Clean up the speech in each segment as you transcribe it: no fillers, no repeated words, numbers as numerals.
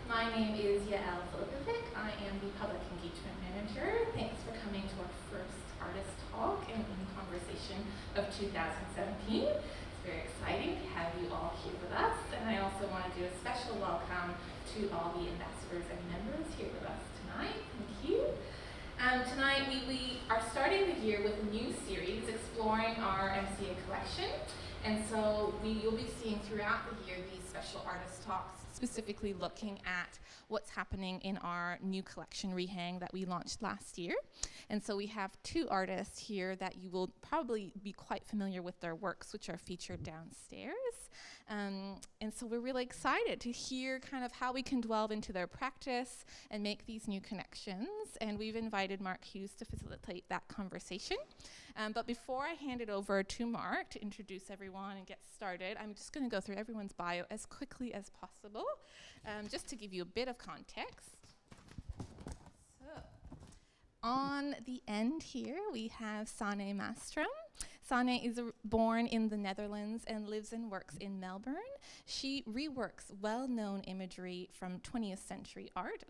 My name is Yael Filipovic. I am the Public Engagement Manager. Thanks for coming to our first artist talk and in conversation of 2017. It's very exciting to have you all here with us, and I also want to do a special welcome to all the ambassadors and members here with us tonight. Thank you. Tonight we are starting the year with a new series exploring our MCA Collection, and so you'll be seeing throughout the year these special artist talks specifically looking at what's happening in our new collection rehang that we launched last year. And so we have two artists here that you will probably be quite familiar with their works, which are featured downstairs. And so we're really excited to hear kind of how we can delve into their practice and make these new connections. And we've invited Mark Hughes to facilitate that conversation. But before I hand it over to Mark to introduce everyone and get started, I'm just going to go through everyone's bio as quickly as possible, just to give you a bit of context. So, on the end here, we have Sanné Mestrom. Sanné is born in the Netherlands and lives and works in Melbourne. She reworks well-known imagery from 20th century art,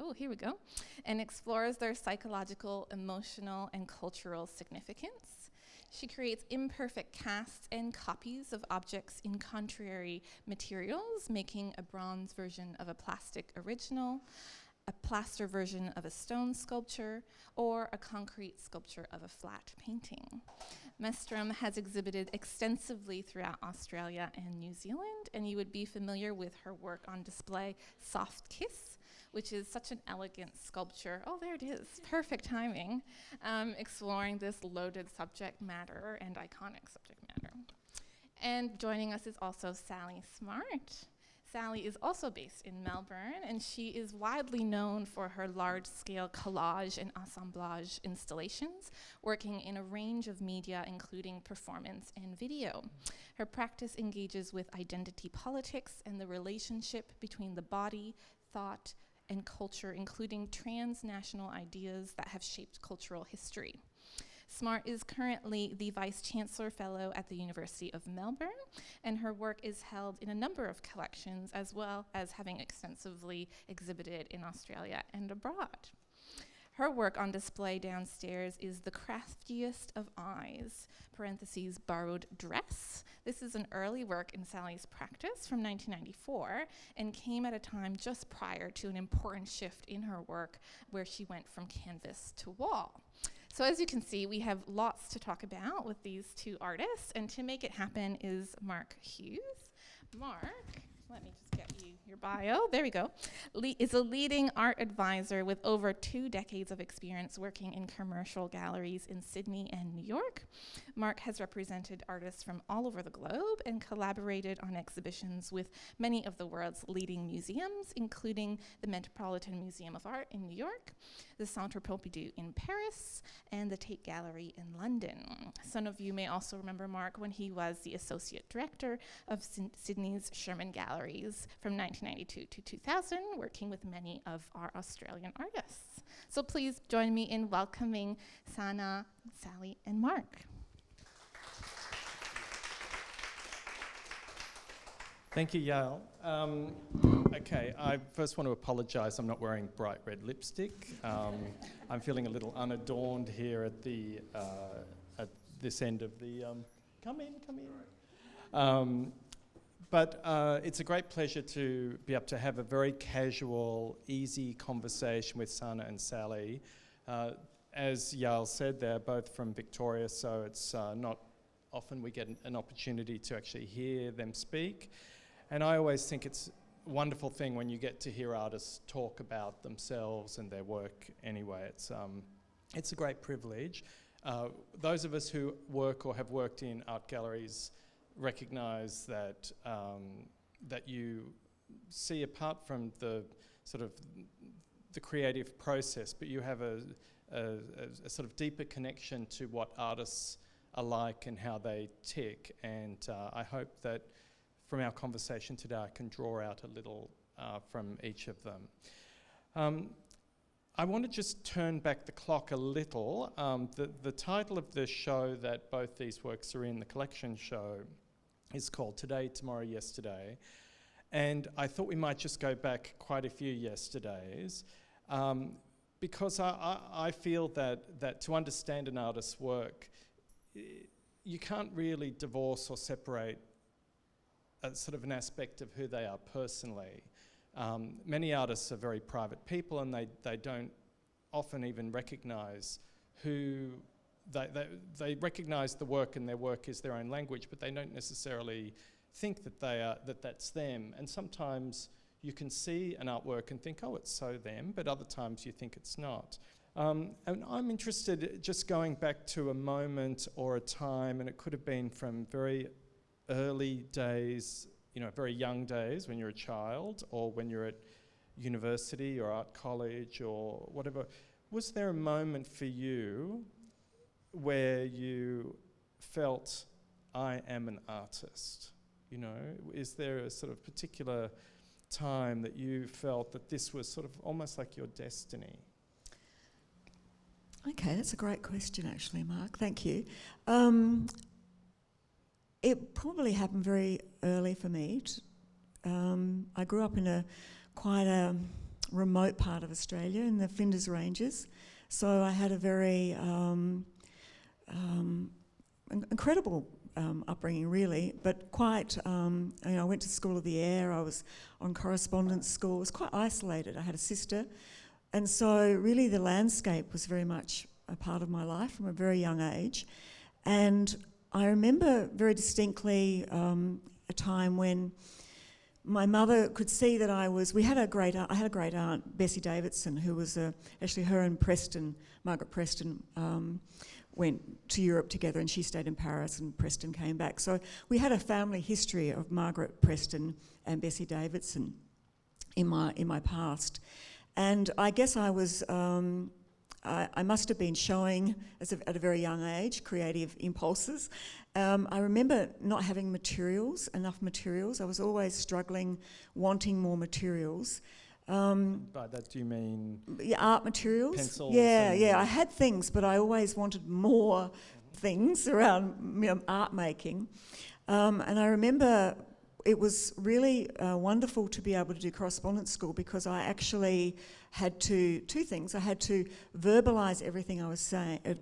and explores their psychological, emotional, and cultural significance. She creates imperfect casts and copies of objects in contrary materials, making a bronze version of a plastic original, a plaster version of a stone sculpture, or a concrete sculpture of a flat painting. Mestrom has exhibited extensively throughout Australia and New Zealand, and you would be familiar with her work on display, Soft Kiss, which is such an elegant sculpture. Oh, there it is, perfect timing, exploring this loaded subject matter and iconic subject matter. And joining us is also Sally Smart. Sally is also based in Melbourne, and she is widely known for her large-scale collage and assemblage installations, working in a range of media, including performance and video. Her practice engages with identity politics and the relationship between the body, thought, and culture, including transnational ideas that have shaped cultural history. Smart is currently the Vice Chancellor Fellow at the University of Melbourne, and her work is held in a number of collections, as well as having extensively exhibited in Australia and abroad. Her work on display downstairs is The Craftiest of Eyes, parentheses, borrowed dress. This is an early work in Sally's practice from 1994 and came at a time just prior to an important shift in her work where she went from canvas to wall. So as you can see, we have lots to talk about with these two artists, and to make it happen is Mark Hughes. Mark, let me just get you your bio. There we go. Is a leading art advisor with over 2 decades of experience working in commercial galleries in Sydney and New York. Mark has represented artists from all over the globe and collaborated on exhibitions with many of the world's leading museums, including the Metropolitan Museum of Art in New York, the Centre Pompidou in Paris, and the Tate Gallery in London. Some of you may also remember Mark when he was the Associate Director of Sydney's Sherman Galleries from 1992 to 2000, working with many of our Australian artists. So please join me in welcoming Sana, Sally, and Mark. Thank you, Yael. Okay, I first want to apologise. I'm not wearing bright red lipstick. I'm feeling a little unadorned here at this end of the. Come in. But it's a great pleasure to be able to have a very casual, easy conversation with Sana and Sally. As Yael said, they're both from Victoria, so it's not often we get an opportunity to actually hear them speak. And I always think it's a wonderful thing when you get to hear artists talk about themselves and their work anyway. It's a great privilege. Those of us who work or have worked in art galleries recognise that that you see, apart from the sort of the creative process, but you have a sort of deeper connection to what artists are like and how they tick. And I hope that from our conversation today I can draw out a little from each of them. I want to just turn back the clock a little. The title of the show that both these works are in, the collection show, is called Today, Tomorrow, Yesterday. And I thought we might just go back quite a few yesterdays, because I feel that to understand an artist's work, you can't really divorce or separate a sort of an aspect of who they are personally. Many artists are very private people, and they don't often even recognise who they recognise the work, and their work is their own language, but they don't necessarily think that that's them. And sometimes you can see an artwork and think, oh, it's so them, but other times you think it's not. And I'm interested, just going back to a moment or a time, and it could have been from very early days, very young days when you're a child, or when you're at university or art college or whatever. Was there a moment for you where you felt, I am an artist? Is there a sort of particular time that you felt that this was sort of almost like your destiny? Okay, that's a great question, actually, Mark. Thank you. It probably happened very early for me. I grew up in quite a remote part of Australia, in the Flinders Ranges. So I had a very incredible upbringing, really, but quite, I went to School of the Air, I was on correspondence school, I was quite isolated. I had a sister, and so really the landscape was very much a part of my life from a very young age. And I remember very distinctly a time when my mother could see that I had a great aunt, Bessie Davidson, who was actually, her and Margaret Preston, went to Europe together, and she stayed in Paris and Preston came back. So we had a family history of Margaret Preston and Bessie Davidson in my past. And I guess I was, I must have been showing, at a very young age, creative impulses. I remember not having enough materials. I was always struggling, wanting more materials. By that do you mean? Yeah, art materials. Pencils? Yeah. I had things, but I always wanted more things around art making. And I remember it was really wonderful to be able to do correspondence school, because I actually had two things. I had to verbalise everything I was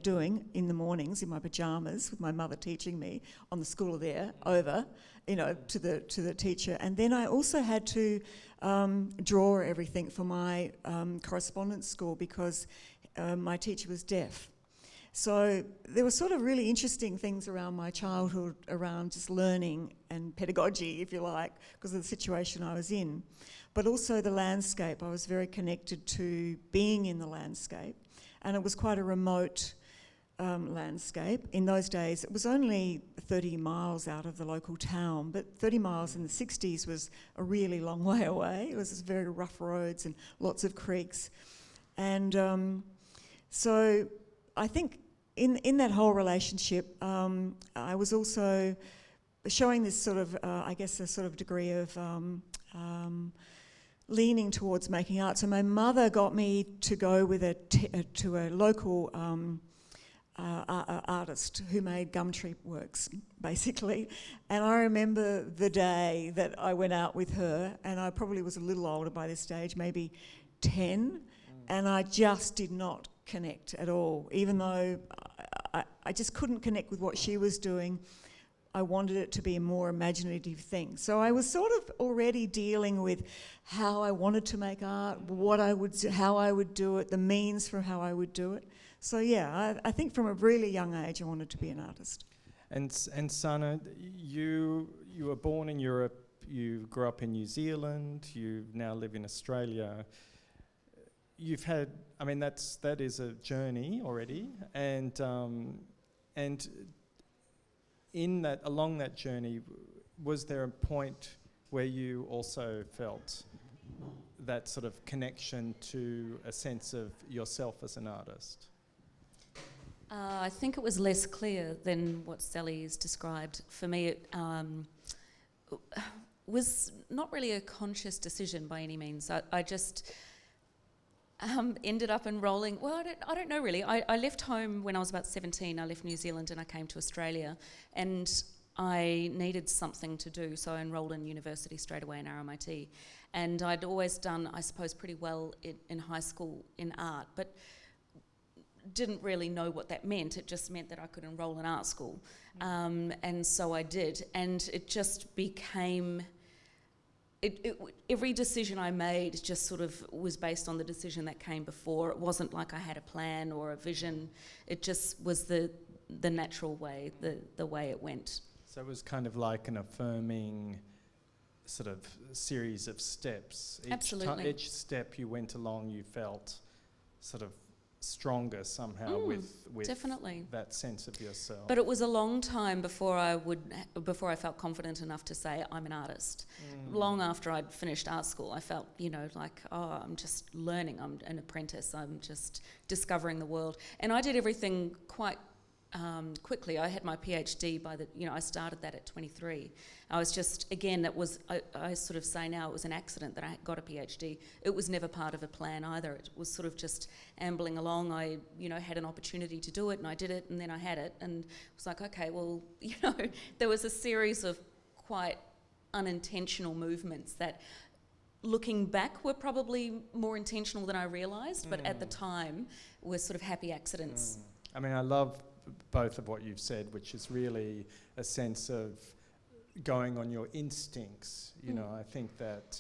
doing in the mornings in my pyjamas, with my mother teaching me on the School of the Air over, to the teacher. And then I also had to draw everything for my correspondence school, because my teacher was deaf. So there were sort of really interesting things around my childhood, around just learning and pedagogy, if you like, because of the situation I was in. But also the landscape. I was very connected to being in the landscape, and it was quite a remote landscape. In those days, it was only 30 miles out of the local town, but 30 miles in the 60s was a really long way away. It was just very rough roads and lots of creeks. And so I think in that whole relationship, I was also showing this sort of, I guess, a sort of degree of leaning towards making art. So my mother got me to go with to a local artist who made gum tree works, basically. And I remember the day that I went out with her, and I probably was a little older by this stage, maybe 10, and I just did not connect at all. Even though I just couldn't connect with what she was doing, I wanted it to be a more imaginative thing. So I was sort of already dealing with how I wanted to make art, how I would do it, the means for how I would do it. So yeah, I think from a really young age I wanted to be an artist. And Sanné, you were born in Europe, you grew up in New Zealand, you now live in Australia. You've had, that is a journey already, and along that journey, was there a point where you also felt that sort of connection to a sense of yourself as an artist? I think it was less clear than what Sally's described. For me, it was not really a conscious decision by any means. I just ended up enrolling. Well, I don't know really. I left home when I was about 17. I left New Zealand and I came to Australia, and I needed something to do, so I enrolled in university straight away in RMIT. And I'd always done, I suppose, pretty well in high school in art, but didn't really know what that meant. It just meant that I could enroll in art school. And so I did. And it just became... every decision I made just sort of was based on the decision that came before. It wasn't like I had a plan or a vision. It just was the natural way, the way it went. So it was kind of like an affirming sort of series of steps. Absolutely. Each step you went along, you felt sort of stronger somehow with definitely that sense of yourself. But it was a long time before I felt confident enough to say I'm an artist. Long after I'd finished art school, I felt, like, oh, I'm just learning. I'm an apprentice. I'm just discovering the world. And I did everything quite quickly. I had my PhD I started that at 23. I was just, again, I sort of say now it was an accident that I got a PhD. It was never part of a plan either. It was sort of just ambling along. I, had an opportunity to do it and I did it and then I had it and was like, okay, well, there was a series of quite unintentional movements that looking back were probably more intentional than I realised, but at the time were sort of happy accidents. I mean, I love both of what you've said, which is really a sense of going on your instincts. I think that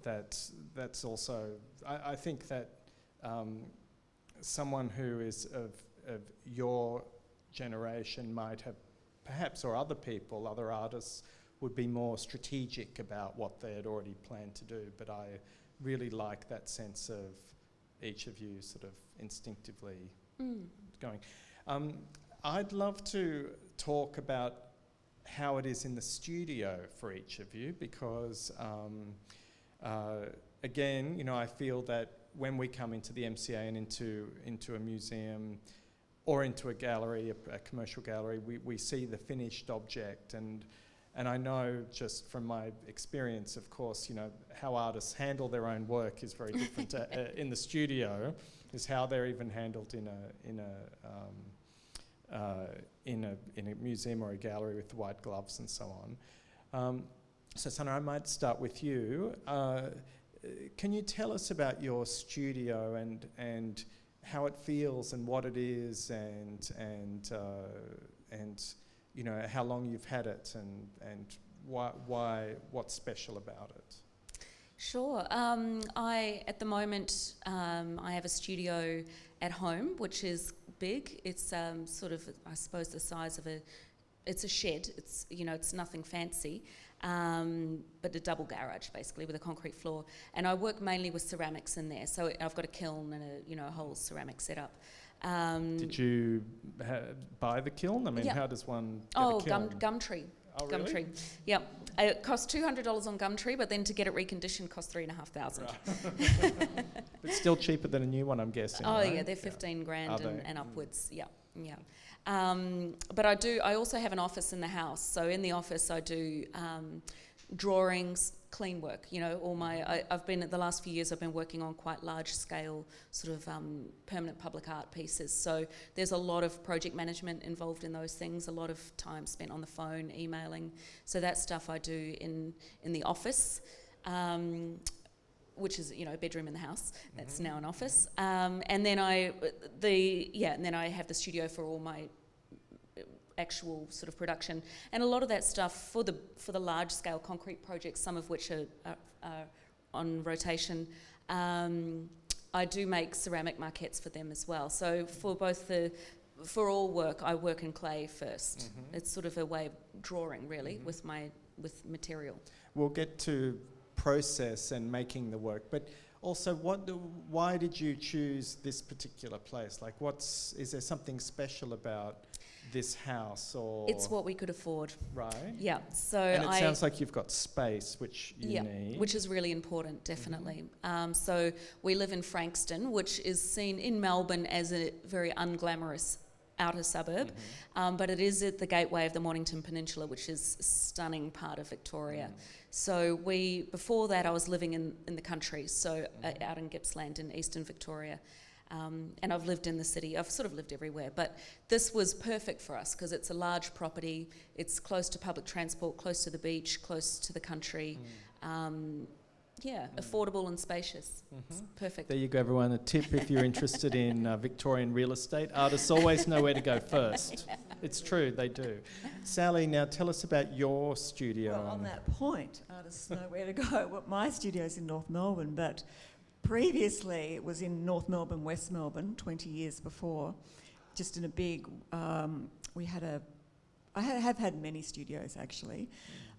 that's also. I think that someone who is of your generation might have, perhaps, or other people, other artists, would be more strategic about what they had already planned to do. But I really like that sense of each of you sort of instinctively going. I'd love to talk about how it is in the studio for each of you, because again, I feel that when we come into the MCA and into a museum or into a gallery, a commercial gallery, we see the finished object, and I know just from my experience, of course, how artists handle their own work is very different in the studio, is how they're even handled in a museum or a gallery with white gloves and so on. So Sanné, I might start with you. Can you tell us about your studio and how it feels and what it is and how long you've had it and what's special about it? Sure. At the moment, I have a studio at home, which is big. It's sort of, I suppose, the size of it's a shed. It's, it's nothing fancy, but a double garage, basically, with a concrete floor. And I work mainly with ceramics in there. So I've got a kiln and a whole ceramic setup. Did you buy the kiln? I mean, how does one get a kiln? Gumtree. Oh, really? Gumtree. Yep. It cost $200 on Gumtree, but then to get it reconditioned cost $3,500. Right. It's still cheaper than a new one, I'm guessing. Oh, right? yeah, they're 15 grand and upwards. Yeah. But I also have an office in the house. So in the office, I do drawings, clean work. I've been, the last few years, I've been working on quite large scale sort of permanent public art pieces. So there's a lot of project management involved in those things, a lot of time spent on the phone, emailing. So that stuff I do in the office, which is, a bedroom in the house. That's now an office. And then I have the studio for all my actual sort of production, and a lot of that stuff for the large scale concrete projects, some of which are on rotation. I do make ceramic maquettes for them as well. So for all work, I work in clay first. It's sort of a way of drawing, really, with material. We'll get to process and making the work, but also why did you choose this particular place? Like, is there something special about this house, or it's what we could afford, right? Yeah. So and it sounds like you've got space, which you need, which is really important, definitely. So we live in Frankston, which is seen in Melbourne as a very unglamorous outer suburb, but it is at the gateway of the Mornington Peninsula, which is a stunning part of Victoria. So before that, I was living in the country, so out in Gippsland in eastern Victoria. And I've lived in the city. I've sort of lived everywhere, but this was perfect for us because it's a large property. It's close to public transport, close to the beach, close to the country. Affordable and spacious. It's perfect. There you go, everyone. A tip if you're interested in Victorian real estate. Artists always know where to go first. Yeah. It's true, they do. Sally, now tell us about your studio. Well, on that point, artists know where to go. Well, my studio's in North Melbourne, but previously it was in North Melbourne, West Melbourne, 20 years before, just in a big, I have had many studios actually,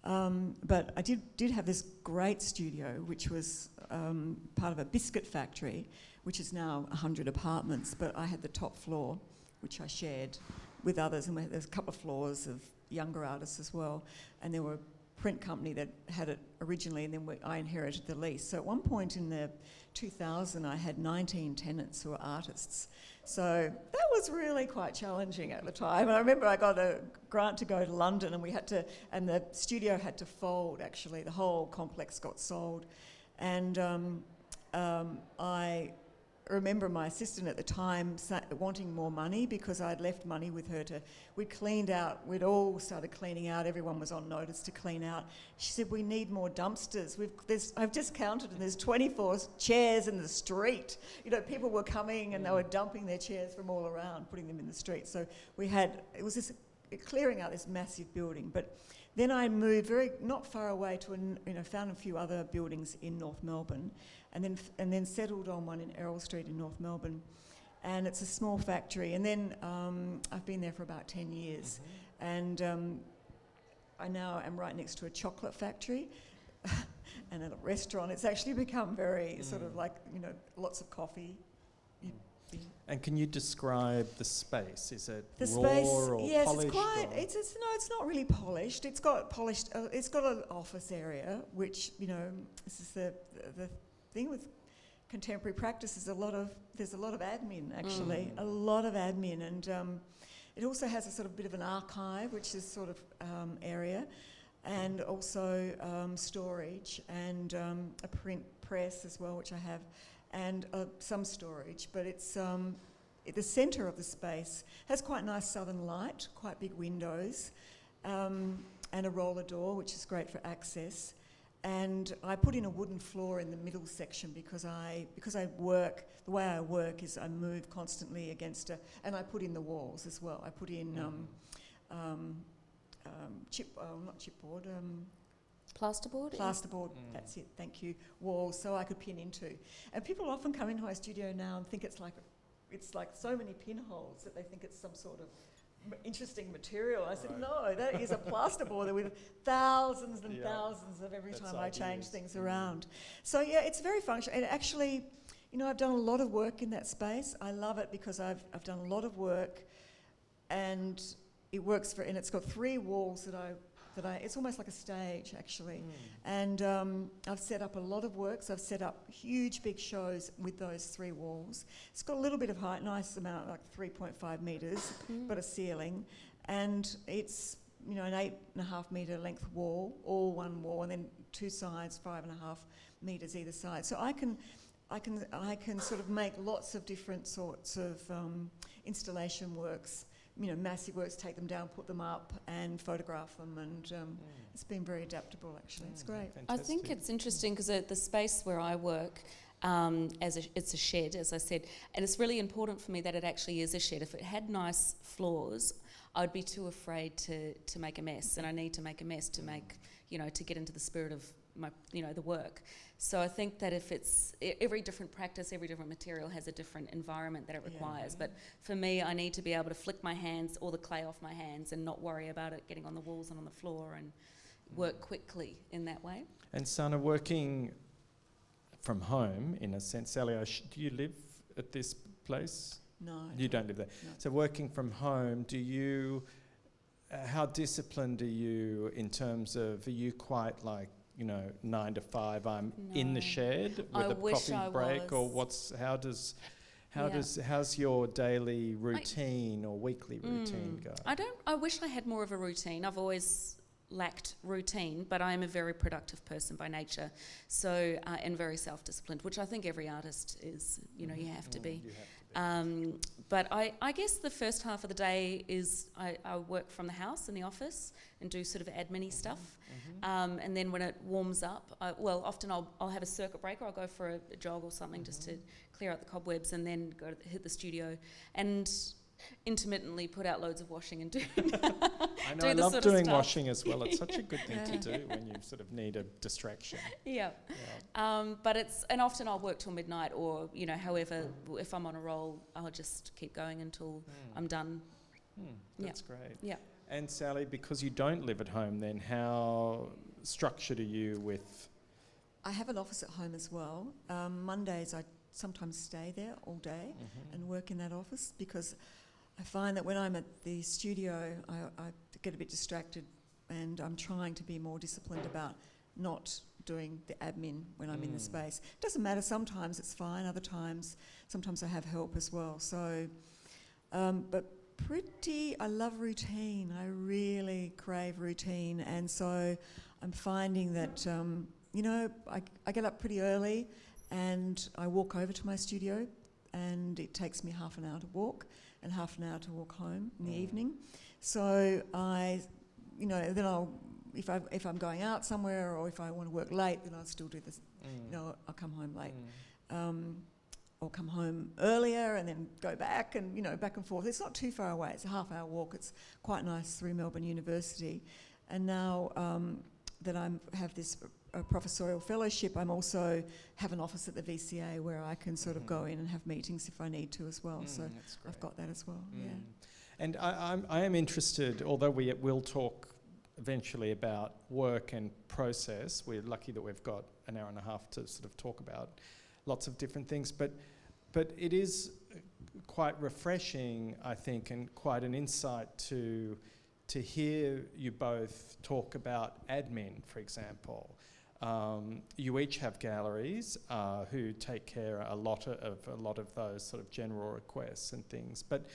but I did have this great studio which was part of a biscuit factory, which is now 100 apartments, but I had the top floor, which I shared with others, and there's a couple of floors of younger artists as well, and there were a print company that had it originally, and then I inherited the lease. So at one point in the 2000, I had 19 tenants who were artists. So that was really quite challenging at the time. And I remember I got a grant to go to London, and the studio had to fold, actually. The whole complex got sold. And I remember my assistant at the time wanting more money because I'd left money with her we'd all started cleaning out, everyone was on notice to clean out. She said, we need more dumpsters. I've just counted and there's 24 chairs in the street. You know, people were coming and they were dumping their chairs from all around, putting them in the street. So it was clearing out this massive building. But then I moved not far away found a few other buildings in North Melbourne, and then settled on one in Errol Street in North Melbourne, and it's a small factory. And then I've been there for about 10 years, and I now am right next to a chocolate factory and a restaurant. It's actually become very sort of like, lots of coffee. And can you describe the space? Is it The raw space, or yes, polished? it's quite. It's not really polished. It's got polished. It's got an office area, which this is the thing with contemporary practice. There's a lot of admin actually, a lot of admin, and it also has a sort of bit of an archive, which is sort of area, and also storage and a print press as well, which I have. And some storage, but it's the centre of the space has quite nice southern light, quite big windows, and a roller door, which is great for access. And I put in a wooden floor in the middle section because I work, the way I work is I move constantly and I put in the walls as well. I put in plasterboard, that's it, thank you, walls, so I could pin into. And people often come into my studio now and think it's like so many pinholes that they think it's some sort of interesting material. I said, no, that is a plasterboard with thousands and thousands of every time I change things around. So yeah, it's very functional. And actually, I've done a lot of work in that space. I love it because I've done a lot of work, and it works and it's got 3 walls it's almost like a stage actually. And I've set up a lot of works. I've set up huge big shows with those 3 walls. It's got a little bit of height, nice amount, like 3.5 metres, but a ceiling. And it's, an 8.5 metre length wall, all one wall, and then 2 sides, 5.5 metres either side. So I can sort of make lots of different sorts of installation works, massive works, take them down, put them up and photograph them, and it's been very adaptable actually. It's great. Fantastic. I think it's interesting because the space where I work, it's a shed, as I said, and it's really important for me that it actually is a shed. If it had nice floors, I'd be too afraid to make a mess, and I need to make a mess to make, to get into the spirit of my, the work. So I think that if it's every different practice, every different material has a different environment that it requires. But for me, I need to be able to flick my hands, all the clay off my hands, and not worry about it getting on the walls and on the floor, and work quickly in that way. And Sanné, working from home, in a sense, Sally, do you live at this place? No. You don't live there. No. So working from home, how disciplined are you in terms of, are you quite like, 9 to 5, I'm in the shed with I a wish coffee I break, was. or how's your daily routine or weekly routine go? I wish I had more of a routine. I've always lacked routine, but I am a very productive person by nature, so and very self-disciplined, which I think every artist is. You know, you have to be. You have to be. But I guess the first half of the day is I work from the house in the office and do sort of admin-y stuff. And then when it warms up, often I'll have a circuit breaker. I'll go for a jog or something just to clear out the cobwebs, and then hit the studio and intermittently put out loads of washing and do I know, do I the love sort of doing stuff. washing as well. It's such a good thing to do when you sort of need a distraction. Yeah. But and often I'll work till midnight, or, you know, however, if I'm on a roll, I'll just keep going until I'm done. That's great. Yeah. And Sally, because you don't live at home, then how structured are you with? I have an office at home as well. Mondays I sometimes stay there all day and work in that office, because I find that when I'm at the studio, I get a bit distracted, and I'm trying to be more disciplined about not doing the admin when I'm in the space. It doesn't matter, sometimes it's fine, sometimes I have help as well. So, but I love routine. I really crave routine, and so I'm finding that, you know, I get up pretty early and I walk over to my studio, and it takes me half an hour to walk and half an hour to walk home in the evening. So you know, then if I'm going out somewhere, or if I want to work late, then I'll still do this. You know, I'll come home late. Or come home earlier and then go back, and, you know, back and forth. It's not too far away. It's a half-hour walk. It's quite nice through Melbourne University. And now that I have this professorial fellowship, I'm also have an office at the VCA where I can sort of go in and have meetings if I need to as well. So I've got that as well. Yeah. And I am interested, although we will talk eventually about work and process. We're lucky that we've got an hour and a half to sort of talk about lots of different things, but it is quite refreshing, I think, and quite an insight to hear you both talk about admin, for example. You each have galleries who take care a lot of those sort of general requests and things, but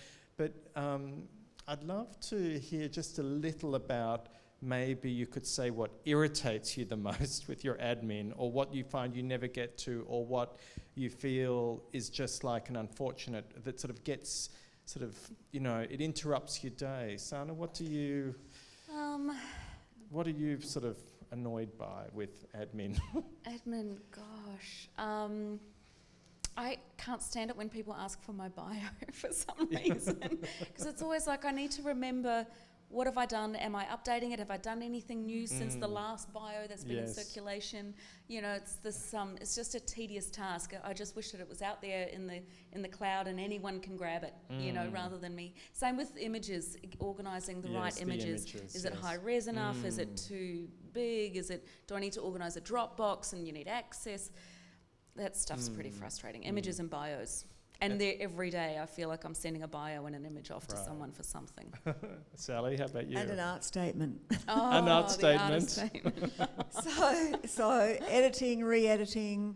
I'd love to hear just a little about, maybe you could say, what irritates you the most with your admin, or what you find you never get to, or what you feel is just like an unfortunate, that sort of gets, sort of, you know, it interrupts your day. Sanné, what are you sort of annoyed by with admin? Admin, gosh. I can't stand it when people ask for my bio for some reason, because it's always like, I need to remember, what have I done? Am I updating it? Have I done anything new since the last bio that's been in circulation? You know, it's this. It's just a tedious task. I just wish that it was out there in the cloud and anyone can grab it. You know, rather than me. Same with images, organising the right images. Is it high res enough? Is it too big? Do I need to organise a Dropbox and you need access? That stuff's pretty frustrating. Images and bios. And they're every day. I feel like I'm sending a bio and an image off to someone for something. Sally, how about you? And an art statement. Oh, an art statement. So editing, re-editing.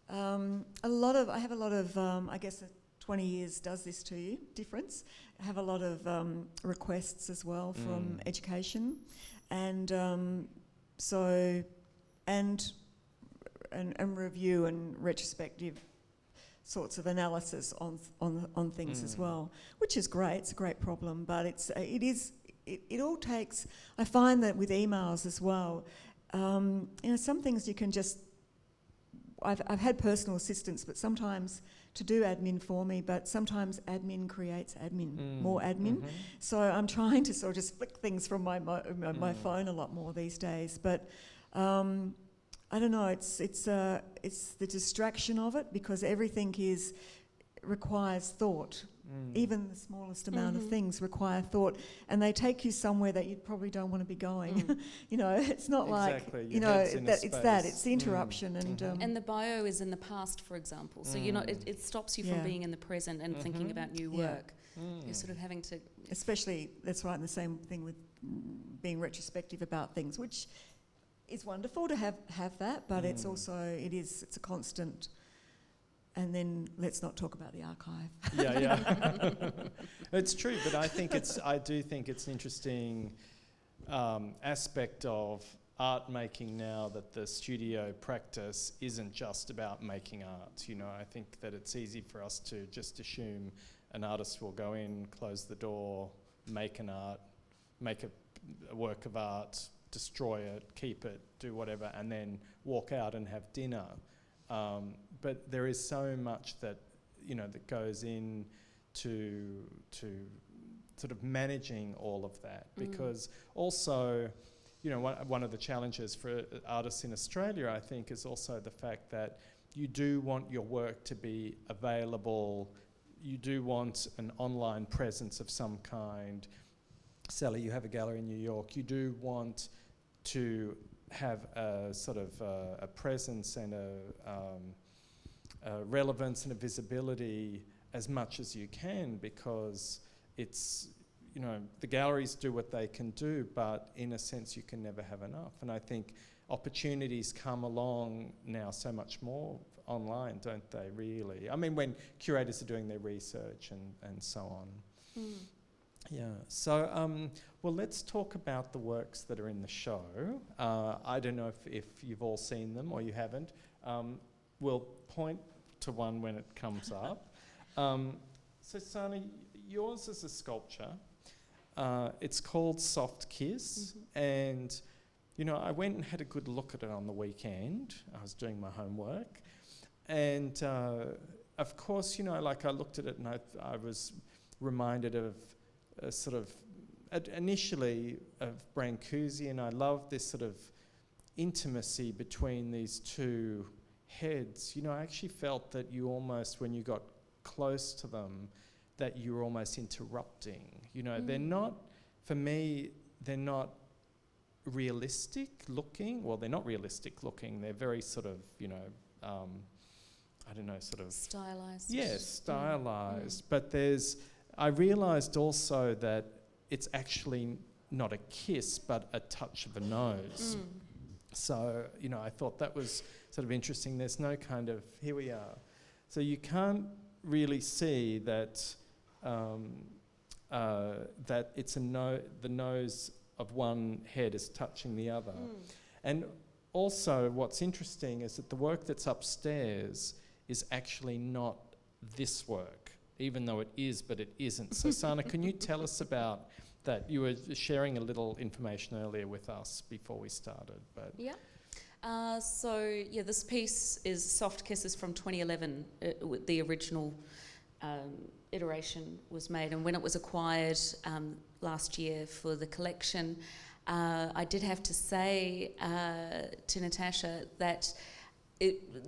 I have a lot of, I guess 20 years does this to you, difference. I have a lot of requests as well from education. And and review and retrospective sorts of analysis on things as well, which is great. It's a great problem, but it all takes. I find that with emails as well, you know, some things you can just. I've had personal assistants, but sometimes to do admin for me, but sometimes admin creates admin, more admin. So I'm trying to sort of just flick things from my phone a lot more these days, but. I don't know. It's the distraction of it, because everything requires thought. Even the smallest amount of things require thought, and they take you somewhere that you probably don't want to be going. You know, it's not like you know it's the interruption and the bio is in the past, for example. So you're not. It stops you from being in the present and thinking about new work. You're sort of having to. Especially, that's right. And the same thing with being retrospective about things, which. It's wonderful to have that, but it's also it's a constant. And then let's not talk about the archive. Yeah. It's true, but I do think it's interesting. aspect of art making now, that the studio practice isn't just about making art. You know, I think that it's easy for us to just assume an artist will go in, close the door, make a work of art, destroy it, keep it, do whatever, and then walk out and have dinner. But there is so much that, you know, that goes in to sort of managing all of that, because also, you know, one of the challenges for artists in Australia, I think, is also the fact that you do want your work to be available. You do want an online presence of some kind. Sally, you have a gallery in New York. You do want to have a sort of a presence and a relevance and a visibility as much as you can, because it's, you know, the galleries do what they can do, but in a sense you can never have enough. And I think opportunities come along now so much more online, don't they, really? I mean, when curators are doing their research and so on. Yeah, so, well, let's talk about the works that are in the show. I don't know if you've all seen them or you haven't. We'll point to one when it comes up. So, Sanné, yours is a sculpture. It's called Soft Kiss, and, you know, I went and had a good look at it on the weekend. I was doing my homework, and of course, you know, like I looked at it and I was reminded of sort of initially of Brancusi, and I love this sort of intimacy between these two heads. You know, I actually felt that you almost, when you got close to them, that you were almost interrupting. You know, they're not, for me, they're not realistic looking. Well, they're not realistic looking. They're very sort of, you know, I don't know, sort of... Stylised. Yes, stylised. But there's... I realised also that it's actually not a kiss, but a touch of the nose. So, you know, I thought that was sort of interesting. There's no kind of... Here we are. So you can't really see that... that it's the nose of one head is touching the other. And also what's interesting is that the work that's upstairs is actually not this work, even though it is, but it isn't. So Sanné, can you tell us about that? You were sharing a little information earlier with us before we started. But Yeah. This piece is Soft Kisses from 2011. The original iteration was made, and when it was acquired last year for the collection, I did have to say to Natasha that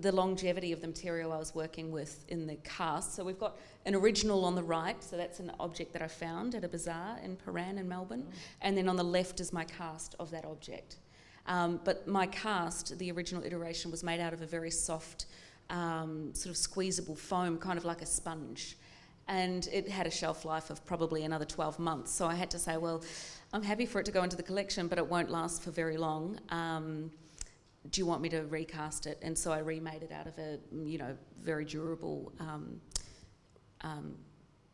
the longevity of the material I was working with in the cast. So we've got an original on the right, so that's an object that I found at a bazaar in Paran in Melbourne, and then on the left is my cast of that object. But my cast, the original iteration, was made out of a very soft, sort of squeezable foam, kind of like a sponge. And it had a shelf life of probably another 12 months. So I had to say, well, I'm happy for it to go into the collection, but it won't last for very long. Do you want me to recast it? And so I remade it out of a, you know, very durable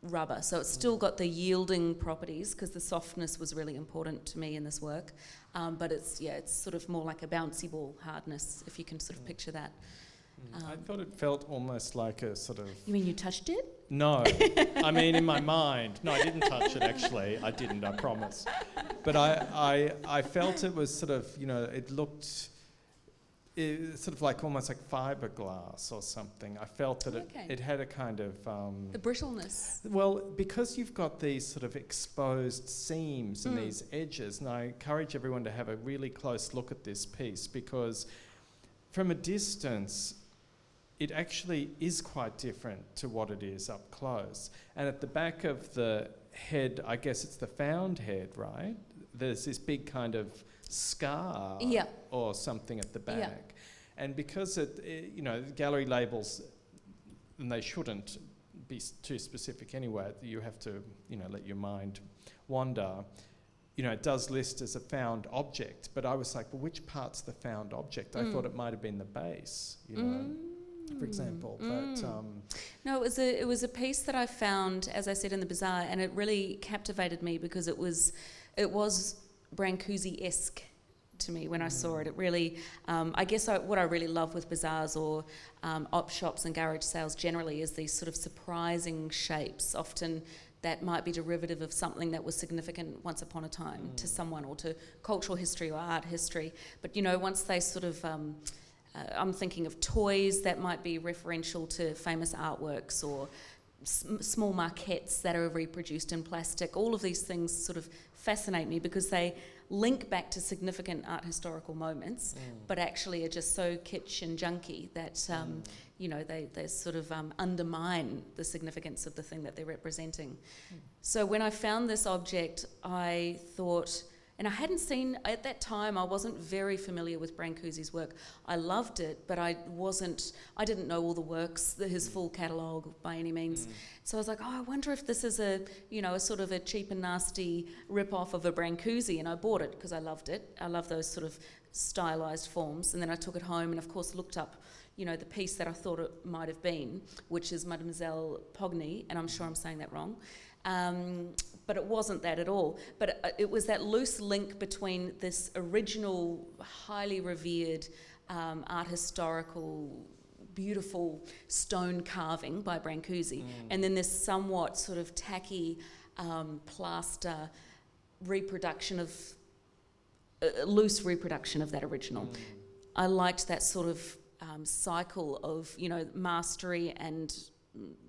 rubber. So it's still got the yielding properties, because the softness was really important to me in this work. But it's sort of more like a bouncy ball hardness, if you can sort of picture that. I thought it felt almost like a sort of... You mean you touched it? No, I mean in my mind. No, I didn't touch it actually. I didn't, I promise. But I felt it was sort of, you know, it looked sort of like almost like fiberglass or something. I felt that it had a kind of... the brittleness. Well, because you've got these sort of exposed seams and these edges, and I encourage everyone to have a really close look at this piece, because from a distance, it actually is quite different to what it is up close. And at the back of the head, I guess it's the found head, right? There's this big kind of scar or something at the back. Yeah. And because you know, gallery labels, and they shouldn't be too specific anyway, you have to, you know, let your mind wander. You know, it does list as a found object, but I was like, well, which part's the found object? I thought it might have been the base, you know, for example. But no, it was a piece that I found, as I said, in the bazaar, and it really captivated me because it was Brancusi-esque to me when I saw it. It really, I guess what I really love with bazaars or op shops and garage sales generally is these sort of surprising shapes, often that might be derivative of something that was significant once upon a time to someone or to cultural history or art history. But, you know, once they sort of, I'm thinking of toys that might be referential to famous artworks or small maquettes that are reproduced in plastic. All of these things sort of fascinate me because they link back to significant art historical moments, but actually are just so kitsch and junky that, you know, they sort of undermine the significance of the thing that they're representing. So when I found this object, I thought, and I hadn't seen, at that time, I wasn't very familiar with Brancusi's work. I loved it, but I didn't know all the works, his full catalogue by any means. So I was like, oh, I wonder if this is a sort of a cheap and nasty rip-off of a Brancusi, and I bought it because I loved it. I love those sort of stylised forms. And then I took it home and, of course, looked up, you know, the piece that I thought it might have been, which is Mademoiselle Pogny, and I'm sure I'm saying that wrong. But it wasn't that at all. But it was that loose link between this original, highly revered art historical, beautiful stone carving by Brancusi, and then this somewhat sort of tacky plaster reproduction of, loose reproduction of that original. I liked that sort of cycle of, you know, mastery and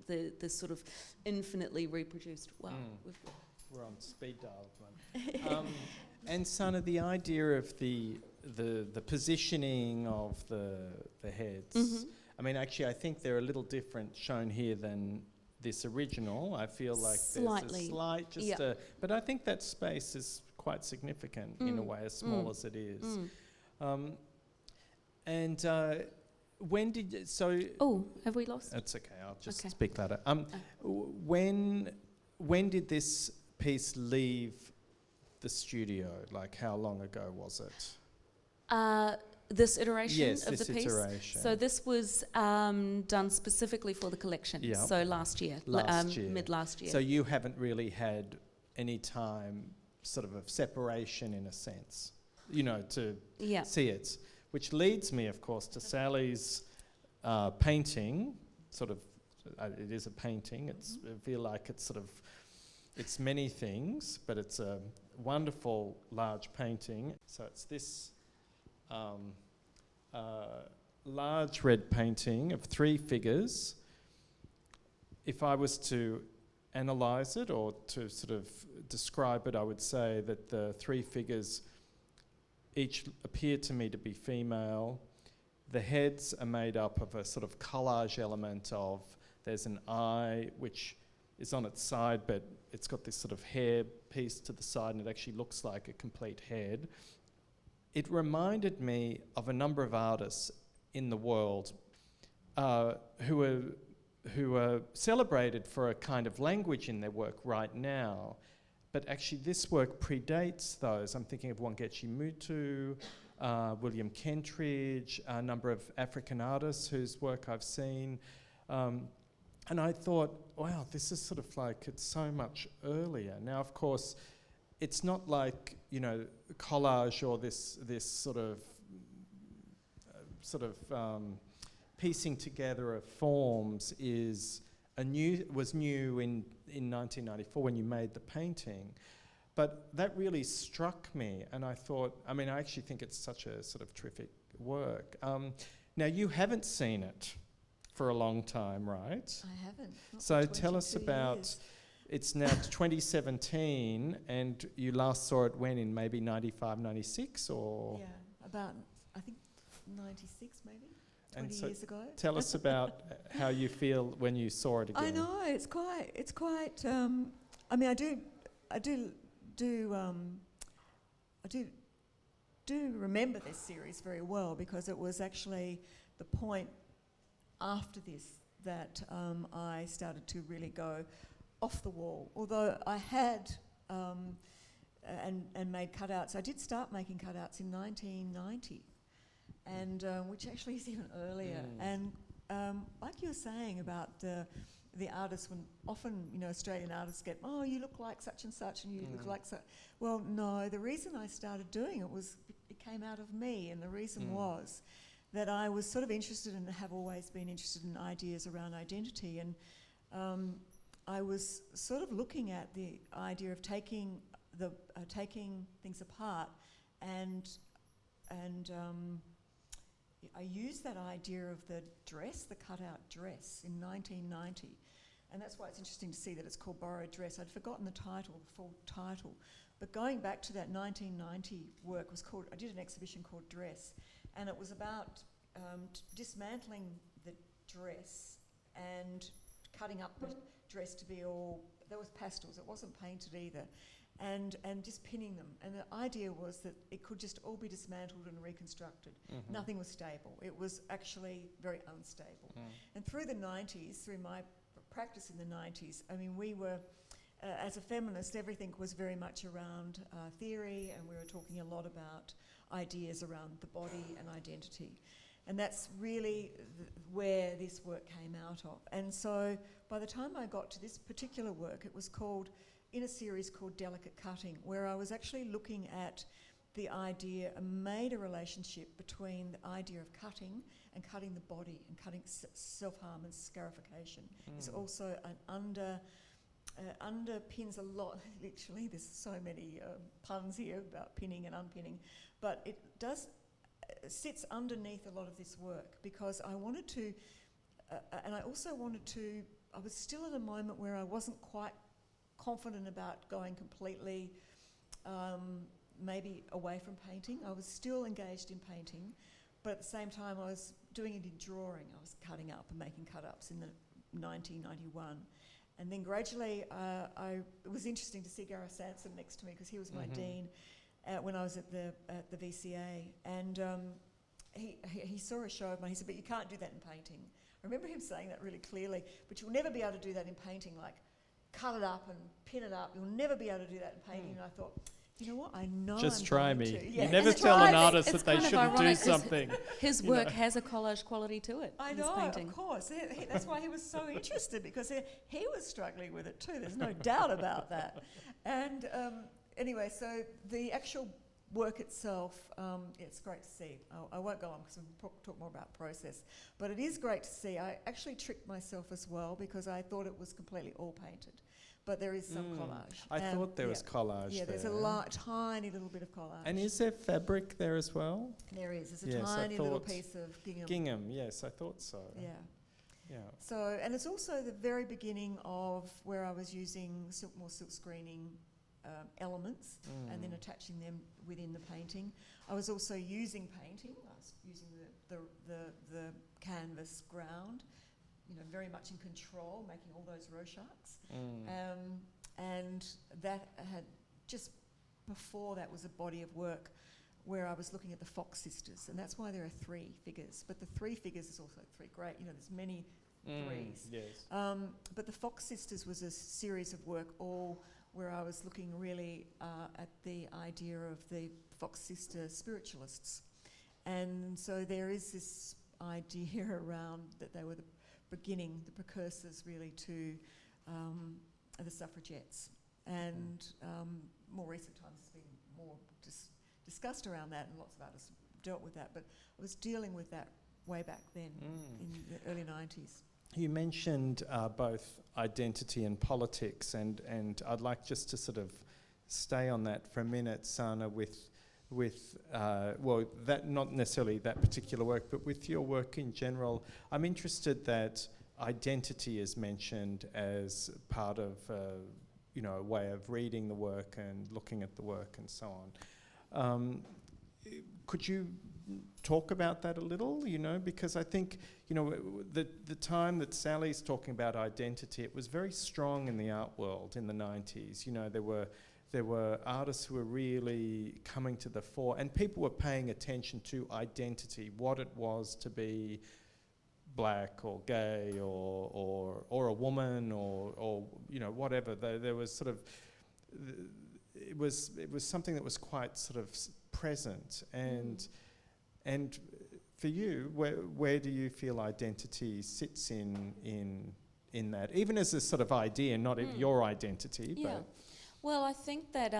the sort of infinitely reproduced. Wow, we're on speed dial at the moment. And Sanné, the idea of the positioning of the heads. I mean, actually, I think they're a little different shown here than this original. I feel like Slightly. there's a slight, but I think that space is quite significant in a way, as small as it is. When did Oh, have we lost? That's okay. I'll just speak louder. When did this piece leave the studio? Like, how long ago was it? This iteration Yes, of this the piece. iteration. So this was done specifically for the collection. Yeah. So last year, mid last year. So you haven't really had any time, sort of separation in a sense, you know, to see it. Which leads me, of course, to Sally's painting. Sort of, it is a painting. I feel like it's many things, but it's a wonderful large painting. So it's this large red painting of 3 figures. If I was to analyse it or to sort of describe it, I would say that the 3 figures each appear to me to be female. The heads are made up of a sort of collage element of, there's an eye which is on its side, but it's got this sort of hair piece to the side, and it actually looks like a complete head. It reminded me of a number of artists in the world who are celebrated for a kind of language in their work right now, but actually this work predates those. I'm thinking of Wangechi Mutu, William Kentridge, a number of African artists whose work I've seen. And I thought, wow, this is sort of like, it's so much earlier. Now, of course, it's not like, you know, collage or this sort of piecing together of forms was new in 1994 when you made the painting. But that really struck me, and I thought, I mean, I actually think it's such a sort of terrific work. Now, you haven't seen it for a long time, right? I haven't. So tell us 22 about, years. it's now 2017, and you last saw it when, in maybe 95, 96, or? Yeah, about, I think, 96 maybe, 20 And so years ago. Tell us about how you feel when you saw it again. I know, it's quite, I mean, I do remember this series very well, because it was actually the point after this that I started to really go off the wall. Although I had and made cutouts. I did start making cutouts in 1990, and which actually is even earlier. And like you were saying about the the artists, when often, Australian artists get, oh, you look like such and such, and you look like such. Well, no, the reason I started doing it was it came out of me, and the reason was that I was sort of interested and have always been interested in ideas around identity, and I was sort of looking at the idea of taking things apart, and I used that idea of the dress, the cut-out dress, in 1990, and that's why it's interesting to see that it's called Borrowed Dress. I'd forgotten the title, the full title, but going back to that 1990 work I did an exhibition called Dress, and it was about dismantling the dress and cutting up the dress to be all, there was pastels, it wasn't painted either, and just pinning them. And the idea was that it could just all be dismantled and reconstructed. Nothing was stable. It was actually very unstable. And through the 90s, through my practice in the 90s, I mean, we were, as a feminist, everything was very much around theory, and we were talking a lot about ideas around the body and identity. And that's really where this work came out of. And so by the time I got to this particular work, it was called, in a series called Delicate Cutting, where I was actually looking at the idea and made a relationship between the idea of cutting and cutting the body and cutting self-harm and scarification. It's also an underpins a lot, literally, there's so many puns here about pinning and unpinning, but it does sits underneath a lot of this work, because I wanted to, and I also wanted to, I was still at a moment where I wasn't quite confident about going completely maybe away from painting. I was still engaged in painting, but at the same time I was doing it in drawing. I was cutting up and making cut-ups in the 1991. And then gradually it was interesting to see Gareth Sanson next to me, because he was my dean when I was at the VCA, and he saw a show of mine. He said, "But you can't do that in painting." I remember him saying that really clearly. "But you'll never be able to do that in painting, like cut it up and pin it up. You'll never be able to do that in painting." And I thought, you know what? I know. Just I'm try going me. to. Yeah. You never tell an artist that they shouldn't do something. His work has a collage quality to it. I know, of course. That's why he was so interested, because he was struggling with it too. There's no doubt about that. And anyway, so the actual work itself, it's great to see. I won't go on because we'll talk more about process. But it is great to see. I actually tricked myself as well, because I thought it was completely all painted. But there is some collage. I thought there was collage there. Yeah, there's tiny little bit of collage. And is there fabric there as well? There is. There's a tiny little piece of gingham. Gingham, yes, I thought so. Yeah. Yeah. So, and it's also the very beginning of where I was using more silk screening elements and then attaching them within the painting. I was also using painting. I was using the canvas ground, very much in control, making all those Rorschachs. And that had, just before that was a body of work where I was looking at the Fox sisters, and that's why there are 3 figures. But the 3 figures is also 3 great, there's many threes. Yes. But the Fox sisters was a series of work all where I was looking really at the idea of the Fox sister spiritualists. And so there is this idea around that they were the precursors really to the suffragettes. And more recent times there's been more discussed around that, and lots of artists dealt with that. But I was dealing with that way back then in the early 90s. You mentioned both identity and politics, and I'd like just to sort of stay on that for a minute, Sanné, with that, not necessarily that particular work, but with your work in general. I'm interested that identity is mentioned as part of a way of reading the work and looking at the work and so on. Could you talk about that a little, because I think, the time that Sally's talking about identity, it was very strong in the art world in the 90s. There were artists who were really coming to the fore, and people were paying attention to identity, what it was to be black or gay or a woman or whatever. There was sort of, it was something that was quite sort of present, and for you, where do you feel identity sits in in that, even as a sort of idea, not your identity? Yeah. But Well, I think that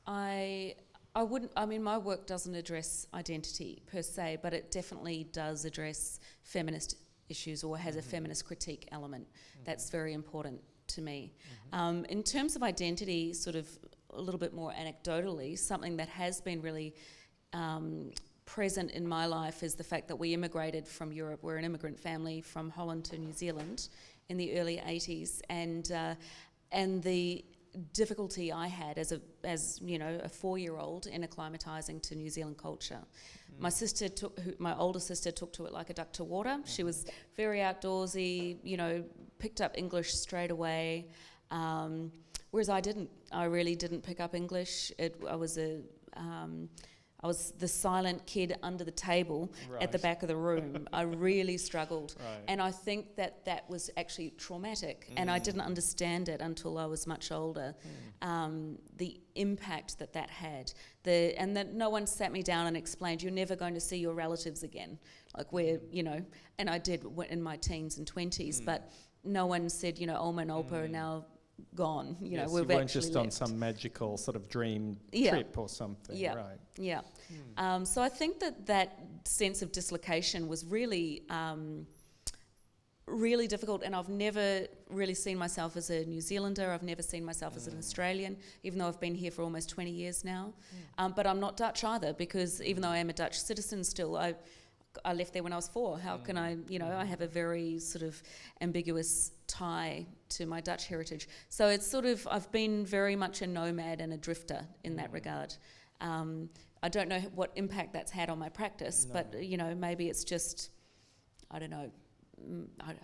I wouldn't. I mean, my work doesn't address identity per se, but it definitely does address feminist issues or has a feminist critique element. That's very important to me. In terms of identity, sort of a little bit more anecdotally, something that has been really present in my life is the fact that we immigrated from Europe. We're an immigrant family from Holland to New Zealand in the early 80s, and the difficulty I had as a 4-year-old in acclimatising to New Zealand culture. My older sister took to it like a duck to water. She was very outdoorsy, picked up English straight away, whereas I didn't. I really didn't pick up English. I was the silent kid under the table at the back of the room. I really struggled. Right. And I think that was actually traumatic. And I didn't understand it until I was much older, the impact that had. And that no one sat me down and explained, you're never going to see your relatives again. Like and I did in my teens and 20s, but no one said, Oma and Opa are now gone. Yes, we've you weren't actually just left. on some magical sort of dream trip or something. Yeah. Right. Yeah. So I think that sense of dislocation was really, really difficult, and I've never really seen myself as a New Zealander. I've never seen myself as an Australian, even though I've been here for almost 20 years now. But I'm not Dutch either, because even though I am a Dutch citizen still, I left there when I was 4. How can I I have a very sort of ambiguous tie to my Dutch heritage. So it's sort of, I've been very much a nomad and a drifter in that regard. I don't know what impact that's had on my practice, but maybe it's just, I don't know.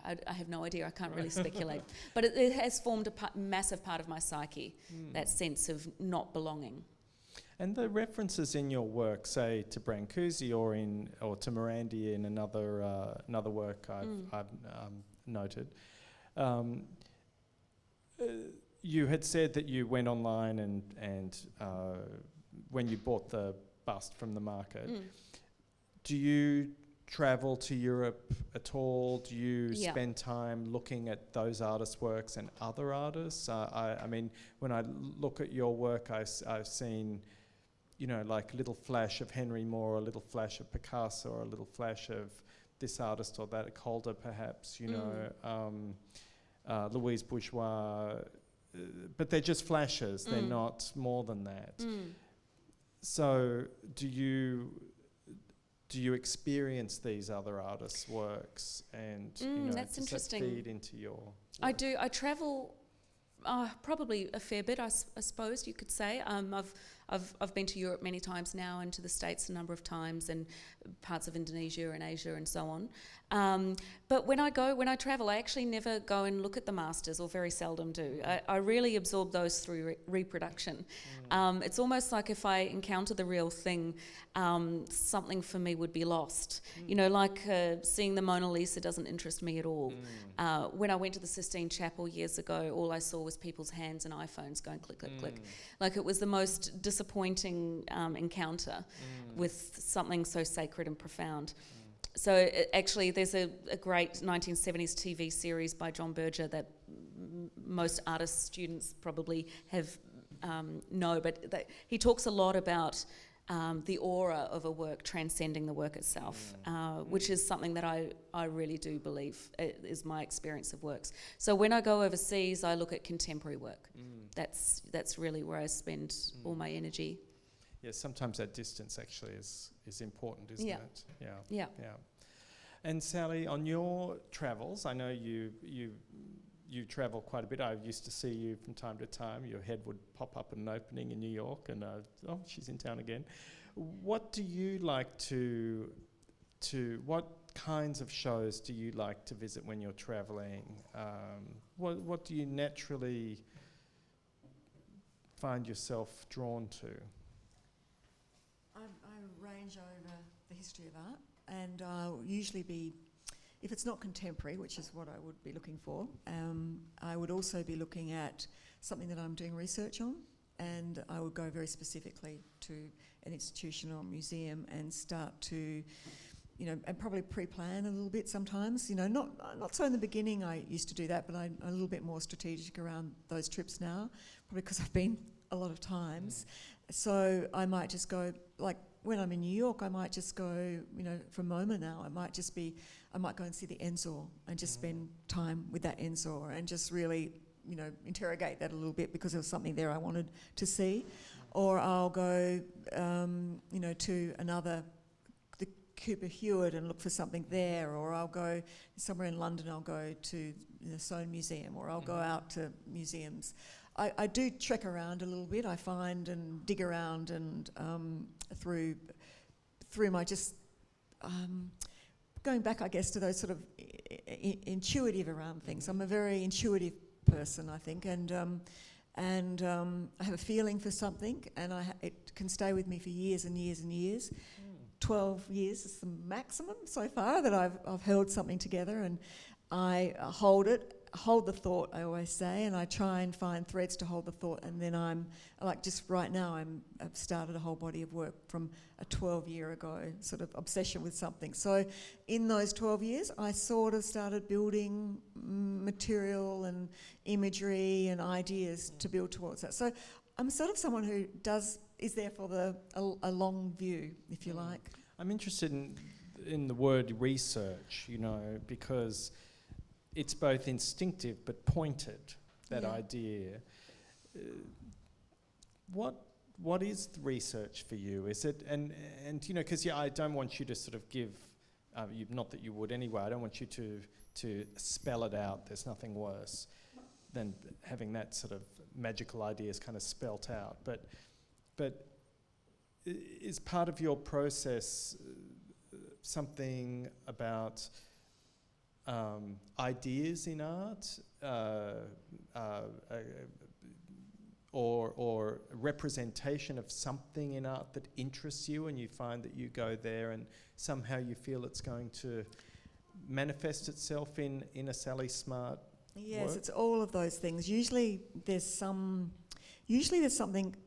I have no idea. I can't really speculate. But it has formed a massive part of my psyche, that sense of not belonging. And the references in your work, say to Brancusi or to Morandi in another work I've noted, you had said that you went online and when you bought the bust from the market, do you travel to Europe at all? Do you spend time looking at those artists' works and other artists? I mean, when I look at your work, I've seen, like a little flash of Henry Moore, a little flash of Picasso, or a little flash of this artist or that, Calder perhaps, Louise Bourgeois, but they're just flashes, they're not more than that. So do you experience these other artists' works, and that's does interesting. that feed into your work? I do. I travel probably a fair bit, I suppose you could say. I've been to Europe many times now, and to the States a number of times, and parts of Indonesia and Asia and so on. But when I travel, I actually never go and look at the masters, or very seldom do. I really absorb those through reproduction. It's almost like if I encounter the real thing, something for me would be lost. Like seeing the Mona Lisa doesn't interest me at all. When I went to the Sistine Chapel years ago, all I saw was people's hands and iPhones going click, click, click. Like it was the most disappointing encounter with something so sacred and profound. So actually there's a great 1970s TV series by John Berger that most artist students probably have know, but he talks a lot about the aura of a work transcending the work itself, which is something that I really do believe is my experience of works. So when I go overseas, I look at contemporary work. That's really where I spend all my energy. Yeah, sometimes that distance actually is important, isn't it? Yeah. And Sally, on your travels, I know you travel quite a bit. I used to see you from time to time. Your head would pop up at an opening in New York, and she's in town again. What do you like to what kinds of shows do you like to visit when you're traveling? What do you naturally find yourself drawn to? I range over the history of art, and I'll usually be, if it's not contemporary, which is what I would be looking for, I would also be looking at something that I'm doing research on, and I would go very specifically to an institution or museum and start to and probably pre-plan a little bit sometimes. Not so in the beginning. I used to do that, but I'm a little bit more strategic around those trips now, probably because I've been a lot of times. So I might just go, like when I'm in New York, I might just go, for MoMA now, I might go and see the Ensor and just spend time with that Ensor and just really, interrogate that a little bit because there was something there I wanted to see. Or I'll go, to the Cooper Hewitt and look for something there. Or I'll go somewhere in London, I'll go to the Soane Museum, or I'll go out to museums. I do trek around a little bit. I find and dig around and through my just going back, I guess, to those sort of intuitive around things. I'm a very intuitive person, I think, and I have a feeling for something, and it can stay with me for years and years and years. 12 years is the maximum so far that I've held something together, and I hold the thought, I always say, and I try and find threads to hold the thought, and then I'm, like just right now, I've started a whole body of work from a 12-year ago, sort of obsession with something. So in those 12 years, I sort of started building material and imagery and ideas to build towards that. So I'm sort of someone who is there for a long view, if you like. I'm interested in the word research, because it's both instinctive but pointed, that idea. What is the research for you? Is it, and because I don't want you to sort of give, not that you would anyway, I don't want you to spell it out. There's nothing worse than having that sort of magical ideas kind of spelt out. But is part of your process something about ideas in art, or representation of something in art that interests you, and you find that you go there and somehow you feel it's going to manifest itself in a Sally Smart Yes, work? it's all of those things. Usually there's something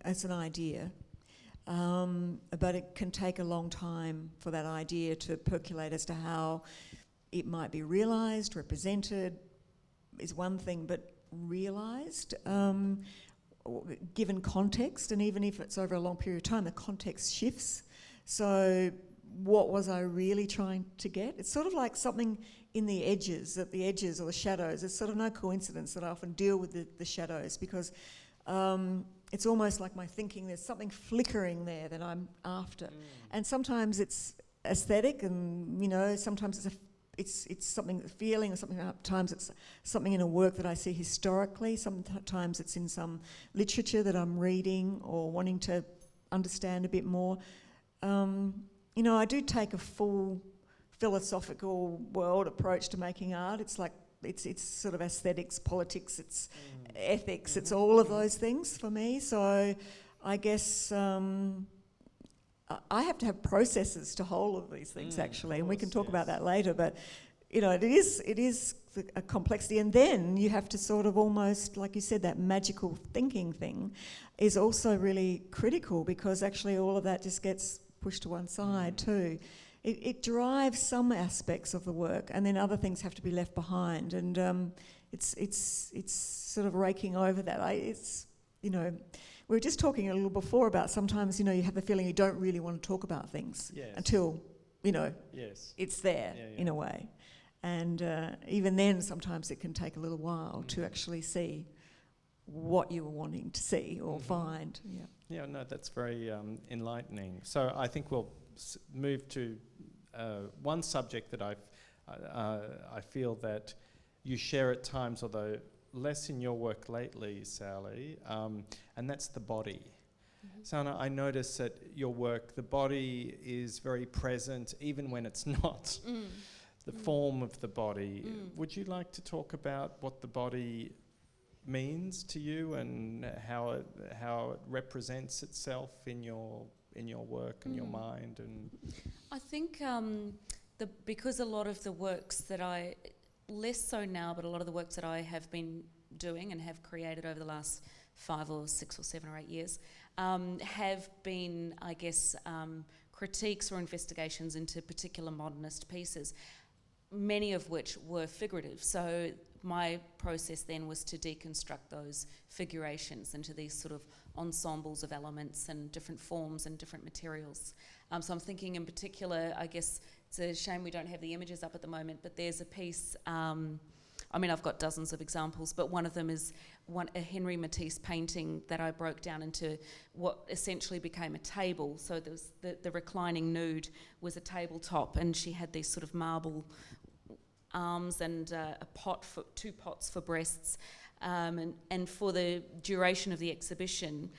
as an idea, but it can take a long time for that idea to percolate as to how it might be realised, represented, is one thing, but realised, given context, and even if it's over a long period of time, the context shifts. So what was I really trying to get? It's sort of like something in the edges, at the edges or the shadows. It's sort of no coincidence that I often deal with the shadows, because it's almost like my thinking, there's something flickering there that I'm after. And sometimes it's aesthetic, and sometimes it's something, a feeling, or sometimes it's something in a work that I see historically, sometimes it's in some literature that I'm reading or wanting to understand a bit more. I do take a full philosophical world approach to making art. It's like, it's sort of aesthetics, politics, it's ethics, it's all of those things for me. So I guess I have to have processes to hold all of these things, actually, and we can talk about that later. But it is a complexity, and then you have to sort of almost, like you said, that magical thinking thing is also really critical, because actually all of that just gets pushed to one side too. It drives some aspects of the work, and then other things have to be left behind, and it's sort of raking over that. We were just talking a little before about sometimes, you have the feeling you don't really want to talk about things until, it's there in a way. And even then, sometimes it can take a little while to actually see what you were wanting to see or find. Yeah, no, that's very enlightening. So I think we'll move to one subject that I feel that you share at times, although less in your work lately, Sally, and that's the body. Sanné, I notice that your work, the body is very present, even when it's not. The form of the body. Would you like to talk about what the body means to you and how it represents itself in your work and your mind? And I think because a lot of the works that I, less so now, but a lot of the works that I have been doing and have created over the last 5 or 6 or 7 or 8 years have been, I guess, critiques or investigations into particular modernist pieces, many of which were figurative. So my process then was to deconstruct those figurations into these sort of ensembles of elements and different forms and different materials. So I'm thinking in particular, I guess it's a shame we don't have the images up at the moment, but there's a piece, I've got dozens of examples, but one of them is a Henry Matisse painting that I broke down into what essentially became a table. So there was the reclining nude was a tabletop, and she had these sort of marble arms and two pots for breasts. And for the duration of the exhibition,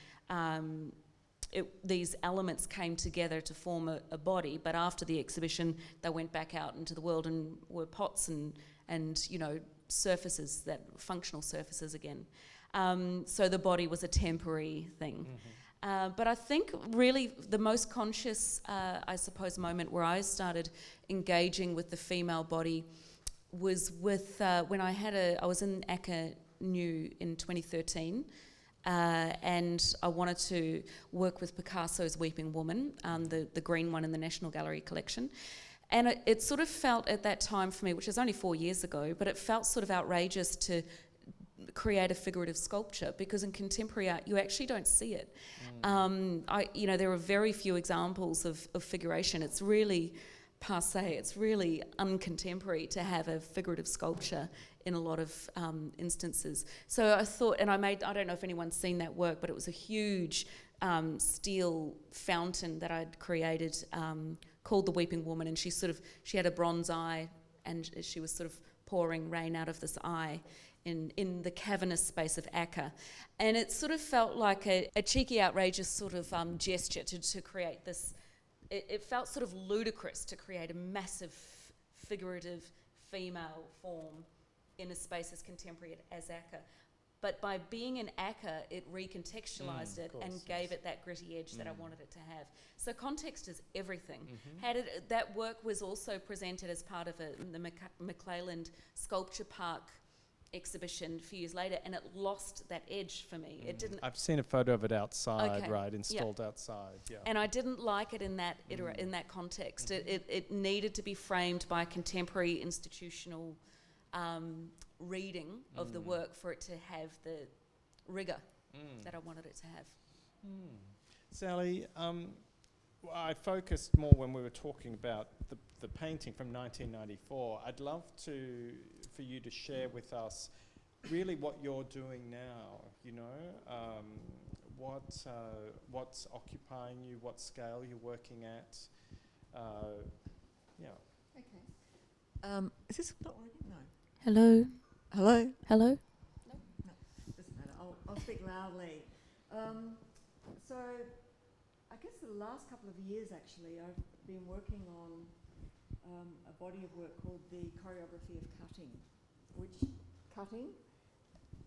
these elements came together to form a body, but after the exhibition they went back out into the world and were pots and surfaces, that functional surfaces again. So the body was a temporary thing. But I think really the most conscious, I suppose, moment where I started engaging with the female body was with when I was in ACCA New in 2013. And I wanted to work with Picasso's Weeping Woman, the green one in the National Gallery collection. And it sort of felt at that time for me, which is only 4 years ago, but it felt sort of outrageous to create a figurative sculpture, because in contemporary art you actually don't see it. There are very few examples of figuration. It's really passé, it's really uncontemporary to have a figurative sculpture in a lot of instances. So I thought, and I don't know if anyone's seen that work, but it was a huge steel fountain that I'd created called the Weeping Woman, and she had a bronze eye, and she was sort of pouring rain out of this eye in the cavernous space of ACCA. And it sort of felt like a cheeky, outrageous sort of gesture to create this. It felt sort of ludicrous to create a massive figurative female form in a space as contemporary as ACCA. But by being in ACCA, it recontextualised it and gave it that gritty edge that I wanted it to have. So context is everything. That work was also presented as part of the McClelland Sculpture Park exhibition a few years later, and it lost that edge for me. It didn't. I've seen a photo of it outside, Okay. right, installed outside. Yeah. And I didn't like it in that in that context. It needed to be framed by a contemporary institutional reading of the work for it to have the rigour that I wanted it to have. Sally, I focused more when we were talking about the painting from 1994. I'd love for you to share with us really what you're doing now, what's occupying you, what scale you're working at. Okay. Is this not working? No. Hello. Hello? Hello. No, doesn't matter. I'll speak loudly. So I guess the last couple of years, actually, I've been working on a body of work called the Choreography of Cutting, cutting?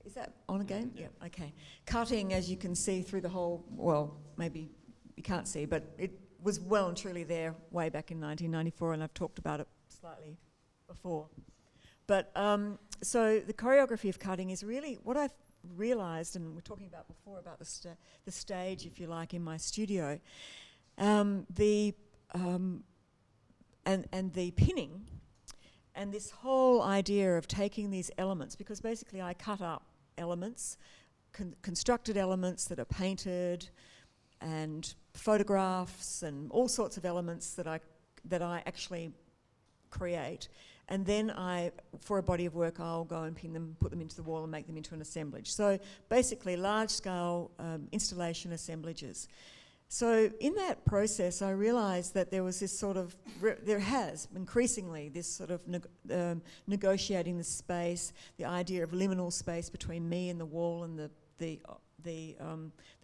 Is that on again? Yeah, okay. Cutting, as you can see through the whole, well, maybe you can't see, but it was well and truly there way back in 1994, and I've talked about it slightly before. But so the choreography of cutting is really what I've realised, and we're talking about before about the stage, if you like, in my studio, and the pinning, and this whole idea of taking these elements, because basically I cut up elements, constructed elements that are painted, and photographs, and all sorts of elements that I actually create. And then for a body of work, I'll go and pin them, put them into the wall and make them into an assemblage. So basically large-scale installation assemblages. So in that process, I realised that there was this sort of, there has increasingly this sort of negotiating the space, the idea of liminal space between me and the wall and the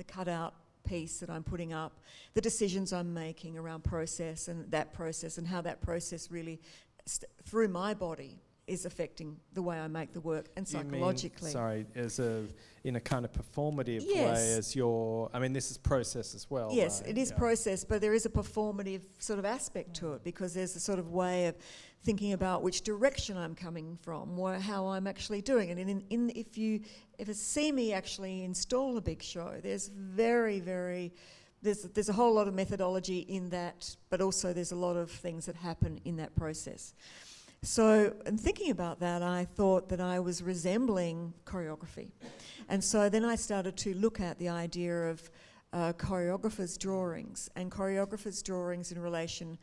cutout piece that I'm putting up, the decisions I'm making around process and how that process really through my body is affecting the way I make the work, and psychologically. In a kind of performative Yes. way this is process as well. Yes, right? it is process, but there is a performative sort of aspect to it, because there's a sort of way of thinking about which direction I'm coming from, or how I'm actually doing it. And if you ever see me actually install a big show, there's very, very there's a whole lot of methodology in that, but also there's a lot of things that happen in that process. So, in thinking about that, I thought that I was resembling choreography. And so then I started to look at the idea of choreographers' drawings, and choreographers' drawings in relation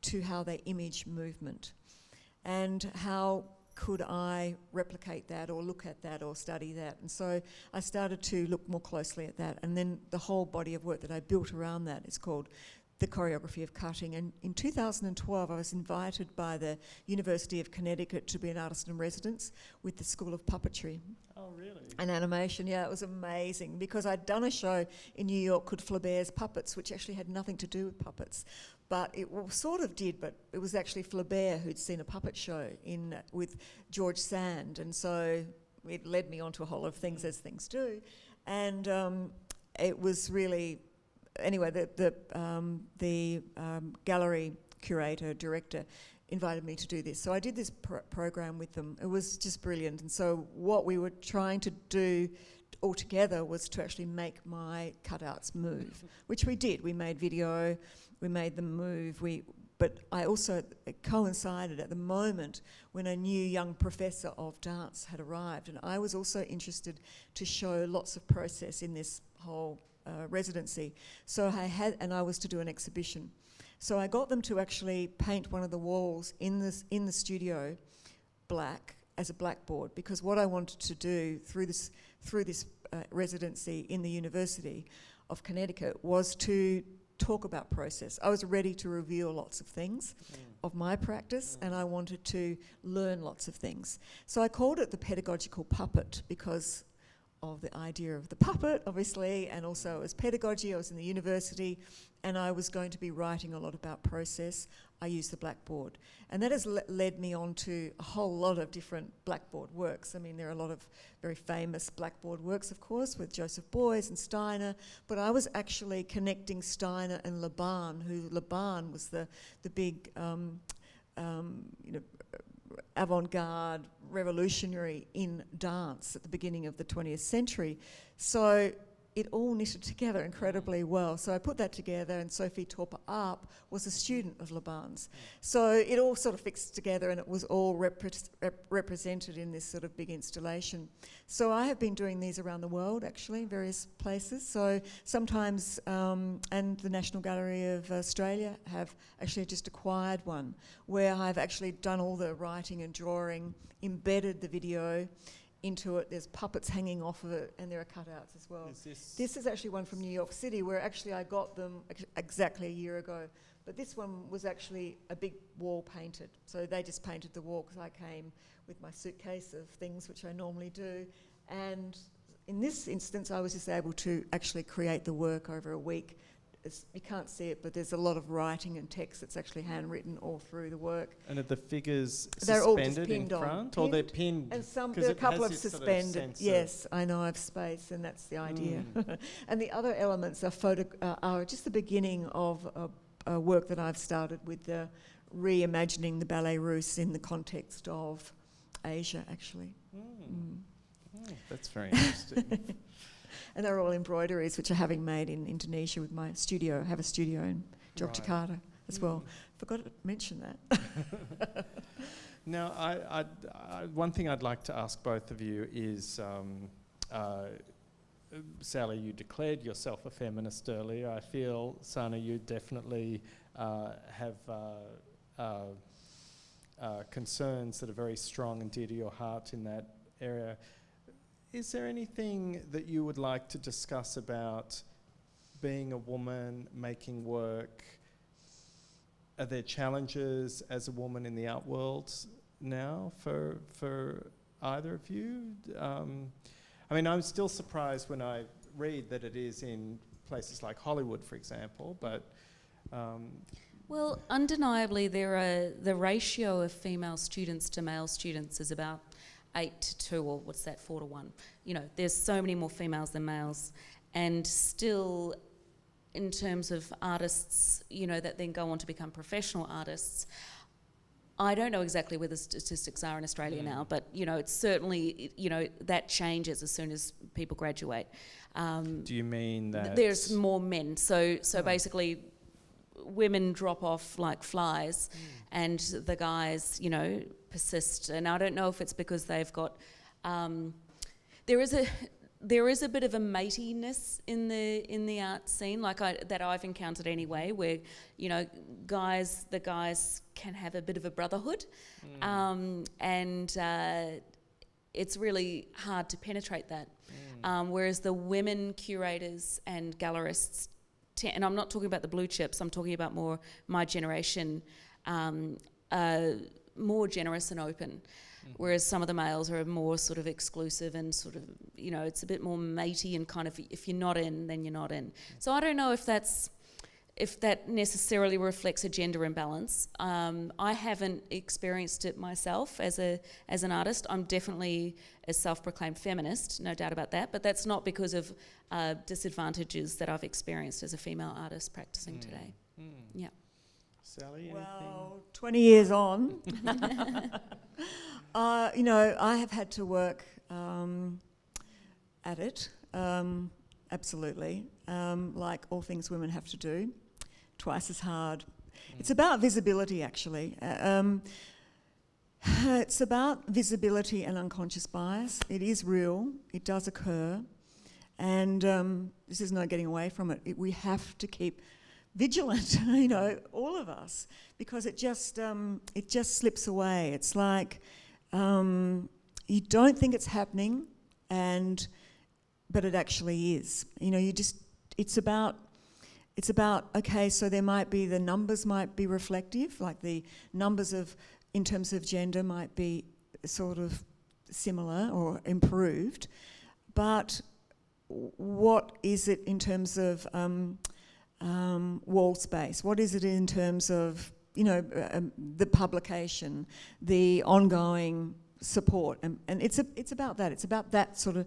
to how they image movement. And how could I replicate that or look at that or study that? And so I started to look more closely at that. And then the whole body of work that I built around that is called The Choreography of Cutting. And in 2012, I was invited by the University of Connecticut to be an artist in residence with the School of Puppetry. Oh, really? And animation, yeah, it was amazing because I'd done a show in New York called Flaubert's Puppets, which actually had nothing to do with puppets. But it sort of did, but it was actually Flaubert who'd seen a puppet show with George Sand. And so it led me on to a whole lot of things, as things do. And it was really... Anyway, the gallery curator, director, invited me to do this. So I did this program with them. It was just brilliant. And so what we were trying to do all together was to actually make my cutouts move, which we did. We made video, we made them move. But I also, it coincided at the moment when a new young professor of dance had arrived. And I was also interested to show lots of process in this whole residency. So I was to do an exhibition. So I got them to actually paint one of the walls in the studio black as a blackboard, because what I wanted to do through this residency in the University of Connecticut was to talk about process. I was ready to reveal lots of things of my practice, and I wanted to learn lots of things. So I called it the pedagogical puppet because of the idea of the puppet, obviously, and also as pedagogy. I was in the university, and I was going to be writing a lot about process. I used the blackboard. And that has led me on to a whole lot of different blackboard works. I mean, there are a lot of very famous blackboard works, of course, with Joseph Beuys and Steiner, but I was actually connecting Steiner and Laban, who Laban was the big, avant-garde revolutionary in dance at the beginning of the 20th century. So it all knitted together incredibly well. So I put that together, and Sophie Torper-Arp was a student of Laban's. So it all sort of fixed together, and it was all represented in this sort of big installation. So I have been doing these around the world, actually, in various places. So sometimes, and the National Gallery of Australia have actually just acquired one, where I've actually done all the writing and drawing, embedded the video into it. There's puppets hanging off of it, and there are cutouts as well. This is actually one from New York City, where actually I got them exactly a year ago. But this one was actually a big wall painted. So they just painted the wall because I came with my suitcase of things, which I normally do. And in this instance, I was just able to actually create the work over a week. You can't see it, but there's a lot of writing and text that's actually handwritten all through the work. And are the figures they're all just suspended in pinned front? on. Or they're pinned? And there are a couple of suspended. Yes, I know, of space, and that's the idea. And the other elements are just the beginning of a work that I've started with reimagining the ballet russe in the context of Asia, actually. That's very interesting. And they're all embroideries, which I having made in Indonesia with my studio. I have a studio in Yogyakarta as well. Forgot to mention that. Now, one thing I'd like to ask both of you is, Sally, you declared yourself a feminist earlier. I feel, Sanné, you definitely have concerns that are very strong and dear to your heart in that area. Is there anything that you would like to discuss about being a woman, making work? Are there challenges as a woman in the art world now for either of you? I mean, I'm still surprised when I read that it is in places like Hollywood, for example, but... Well, undeniably, the ratio of female students to male students is about 8 to 2, or what's that, 4 to 1. You know, there's so many more females than males, and still, in terms of artists, you know, that then go on to become professional artists, I don't know exactly where the statistics are in Australia now, but it's certainly that changes as soon as people graduate. Do you mean that There's more men? So basically, women drop off like flies, and the guys persist. And I don't know if it's because they've got there is a bit of a matiness in the art scene, that I've encountered anyway, where the guys can have a bit of a brotherhood, and it's really hard to penetrate that. Whereas the women curators and gallerists, and I'm not talking about the blue chips, I'm talking about more my generation, more generous and open. Whereas some of the males are more sort of exclusive and sort of, it's a bit more matey and kind of, if you're not in, then you're not in. So I don't know if that necessarily reflects a gender imbalance. I haven't experienced it myself as an artist. I'm definitely a self-proclaimed feminist, no doubt about that, but that's not because of disadvantages that I've experienced as a female artist practicing today. Yeah. Sally, well, 20 years on, I have had to work at it, absolutely, like all things women have to do, twice as hard. It's about visibility, actually. It's about visibility and unconscious bias. It is real. It does occur. And this is no getting away from it. We have to keep vigilant, all of us, because it just slips away. It's like you don't think it's happening, but it actually is. It's about okay. So there might be the numbers might be reflective, like the numbers in terms of gender might be sort of similar or improved, but what is it in terms of wall space? What is it in terms of the publication, the ongoing support, and it's about that. It's about that sort of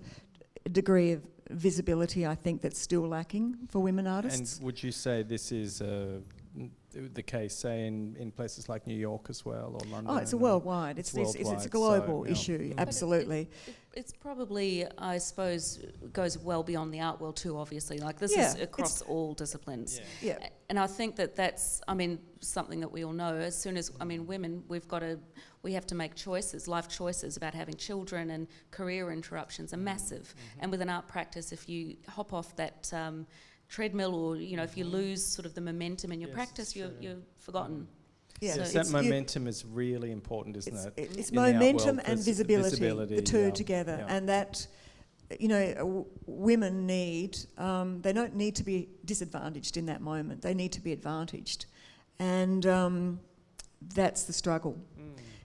degree of visibility, I think, that's still lacking for women artists. And would you say this is the case, say, in places like New York as well, or London? Oh, it's a worldwide. It's a global issue, absolutely. It's probably, I suppose, goes well beyond the art world too, obviously. Like, this is across all disciplines. Yeah. And I think that's, something that we all know. As soon as, women, we have to make choices, life choices about having children, and career interruptions are massive. And with an art practice, if you hop off that treadmill, or if you lose sort of the momentum in your practice, you're forgotten. Yeah. Yes, that momentum is really important, isn't it? It's momentum and visibility, the two together, and that women need. They don't need to be disadvantaged in that moment. They need to be advantaged, and that's the struggle.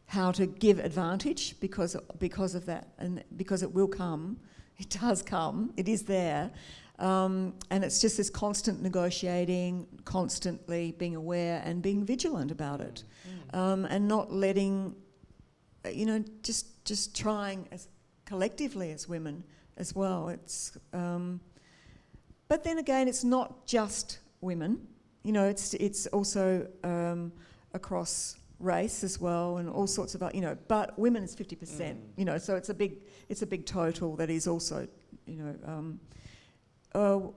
How to give advantage because of that, and because it will come. It does come. It is there. And it's just this constant negotiating, constantly being aware and being vigilant about it, and not letting, just trying as collectively as women as well. It's, but then again, it's not just women. It's also across race as well, and all sorts of, But women is 50%. So it's a big total that is also, Oh,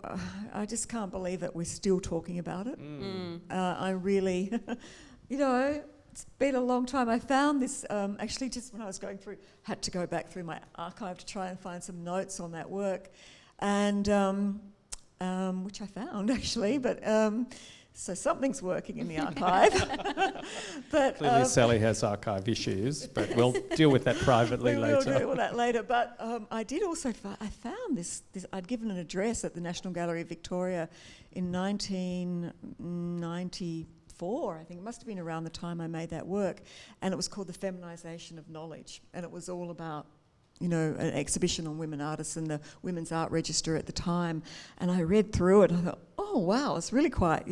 I just can't believe that we're still talking about it. I really, it's been a long time. I found this, actually, just when I was had to go back through my archive to try and find some notes on that work, and which I found, actually, but so something's working in the archive. But clearly Sally has archive issues, but we'll deal with that privately later. We'll deal with that later. But I did also I found this. I'd given an address at the National Gallery of Victoria in 1994. I think it must have been around the time I made that work, and it was called The Feminisation of Knowledge, and it was all about an exhibition on women artists and the Women's Art Register at the time. And I read through it and I thought, oh wow, it's really quite,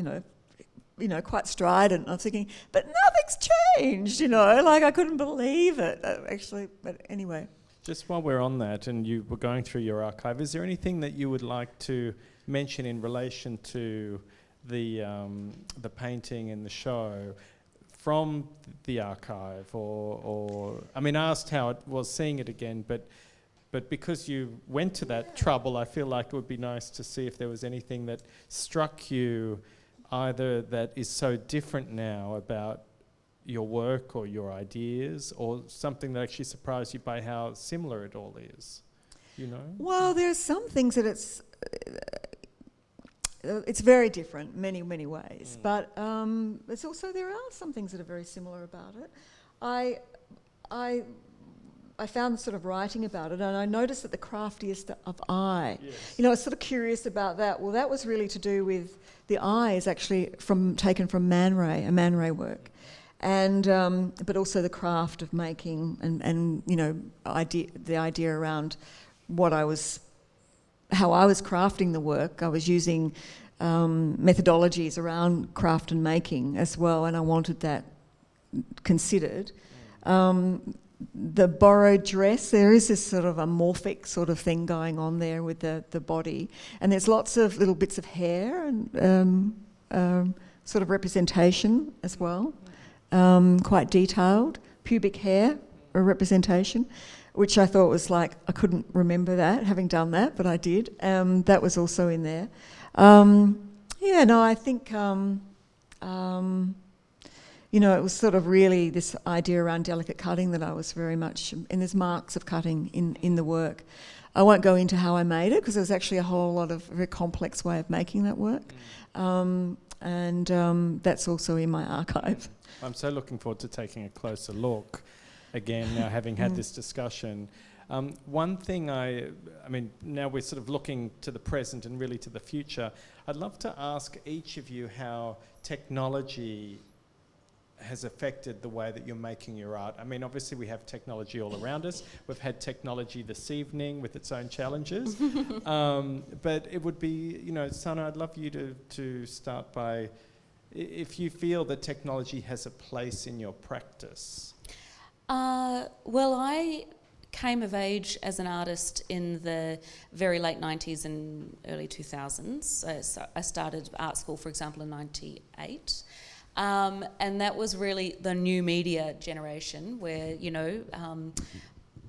quite strident. I was thinking, but nothing's changed, like I couldn't believe it, actually. But anyway. Just while we're on that, and you were going through your archive, is there anything that you would like to mention in relation to the painting and the show from the archive, or I mean, I asked how it was seeing it again, but because you went to that trouble, I feel like it would be nice to see if there was anything that struck you, either that is so different now about your work or your ideas, or something that actually surprised you by how similar it all is, you know? Well, there's some things that it's very different, many ways. But it's also, there are some things that are very similar about it. I found sort of writing about it, and I noticed that the craftiest of eye. Yes. You know, I was sort of curious about that. Well, that was really to do with the eye is actually taken from Man Ray, a Man Ray work, and but also the craft of making and you know, the idea around how I was crafting the work. I was using methodologies around craft and making as well, and I wanted that considered. The borrowed dress, there is this sort of amorphic sort of thing going on there with the body, and there's lots of little bits of hair and sort of representation as well, quite detailed, pubic hair representation, which I thought was like, I couldn't remember that, having done that, but I did. That was also in there. I think, you know, it was sort of really this idea around delicate cutting that I was very much, and there's marks of cutting in the work. I won't go into how I made it, because there was actually a whole lot of very complex way of making that work. That's also in my archive. I'm so looking forward to taking a closer look again, now having had this discussion. One thing I mean, now we're sort of looking to the present and really to the future. I'd love to ask each of you how technology has affected the way that you're making your art. I mean, obviously we have technology all around us. We've had technology this evening with its own challenges. But it would be, you know, Sanné, I'd love you to start by, if you feel that technology has a place in your practice. Well, I came of age as an artist in the very late 90s and early 2000s. So I started art school, for example, in 98. And that was really the new media generation where, you know,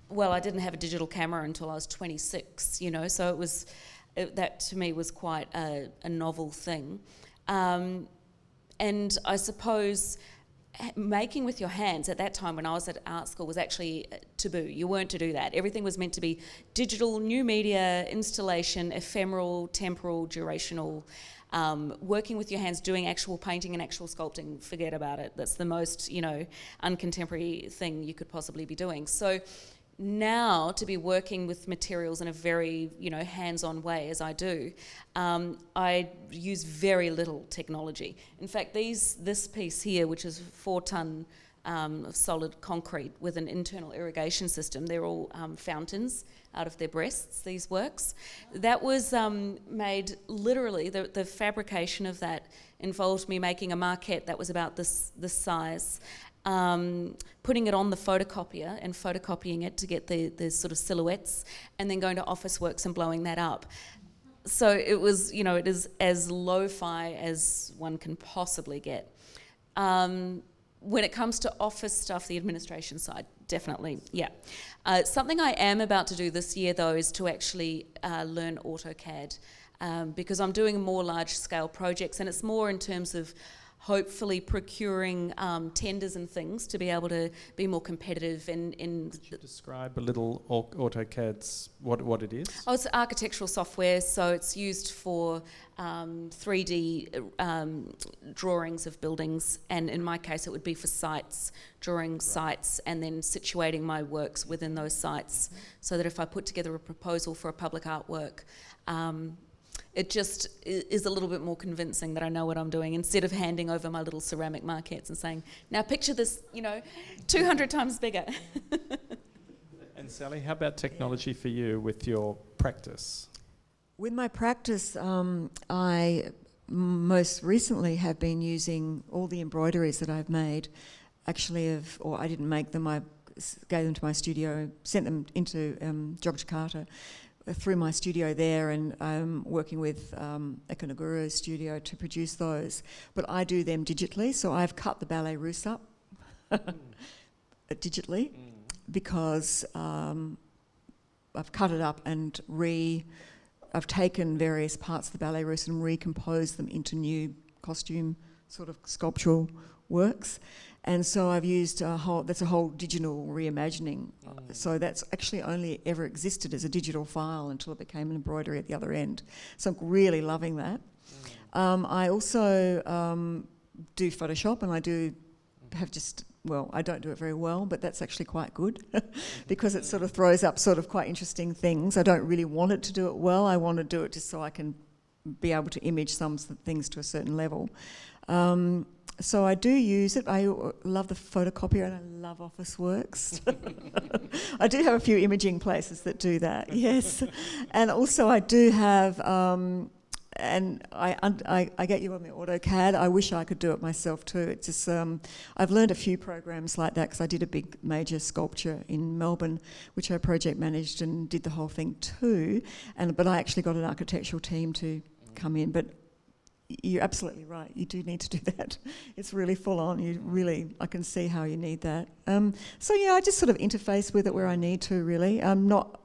well, I didn't have a digital camera until I was 26, you know, so that to me was quite a novel thing. And I suppose making with your hands at that time when I was at art school was actually taboo. You weren't to do that. Everything was meant to be digital, new media, installation, ephemeral, temporal, durational. Working with your hands, doing actual painting and actual sculpting, forget about it. That's the most, you know, uncontemporary thing you could possibly be doing. So now to be working with materials in a very, you know, hands-on way as I do, I use very little technology. In fact, this piece here, which is 4-ton of solid concrete with an internal irrigation system, they're all fountains out of their breasts, these works. That was made literally, the fabrication of that involved me making a maquette that was about this size, putting it on the photocopier and photocopying it to get the sort of silhouettes, and then going to Officeworks and blowing that up. So it was, you know, it is as lo-fi as one can possibly get. When it comes to office stuff, the administration side, definitely, yeah. Something I am about to do this year, though, is to actually learn AutoCAD, because I'm doing more large-scale projects, and it's more in terms of hopefully procuring tenders and things to be able to be more competitive in Could you describe a little AutoCAD's, what it is? Oh, it's architectural software, so it's used for 3D drawings of buildings, and in my case it would be for sites, drawing sites and then situating my works within those sites, so that if I put together a proposal for a public artwork, it just is a little bit more convincing that I know what I'm doing, instead of handing over my little ceramic maquettes and saying, now picture this, you know, 200 times bigger. And Sally, how about technology for you with your practice? With my practice, I most recently have been using all the embroideries that I've made, actually, or I didn't make them, I gave them to my studio, sent them into Yogyakarta, through my studio there, and I'm working with Ekanagura's studio to produce those. But I do them digitally, so I've cut the ballet russe up digitally because I've cut it up and I've taken various parts of the ballet russe and recomposed them into new costume sort of sculptural works. And so I've used that's a whole digital reimagining. So that's actually only ever existed as a digital file until it became an embroidery at the other end. So I'm really loving that. I also do Photoshop, and I do have I don't do it very well, but that's actually quite good because it sort of throws up sort of quite interesting things. I don't really want it to do it well. I want to do it just so I can be able to image some things to a certain level. So I do use it. I love the photocopier and I love Officeworks. I do have a few imaging places that do that, yes. And also I do have, and I get you on the AutoCAD. I wish I could do it myself too. It's just, I've learned a few programs like that because I did a big major sculpture in Melbourne, which I project managed and did the whole thing too. But I actually got an architectural team to come in. But you're absolutely right. You do need to do that. It's really full on. I can see how you need that. So yeah, I just sort of interface with it where I need to. Really, I'm not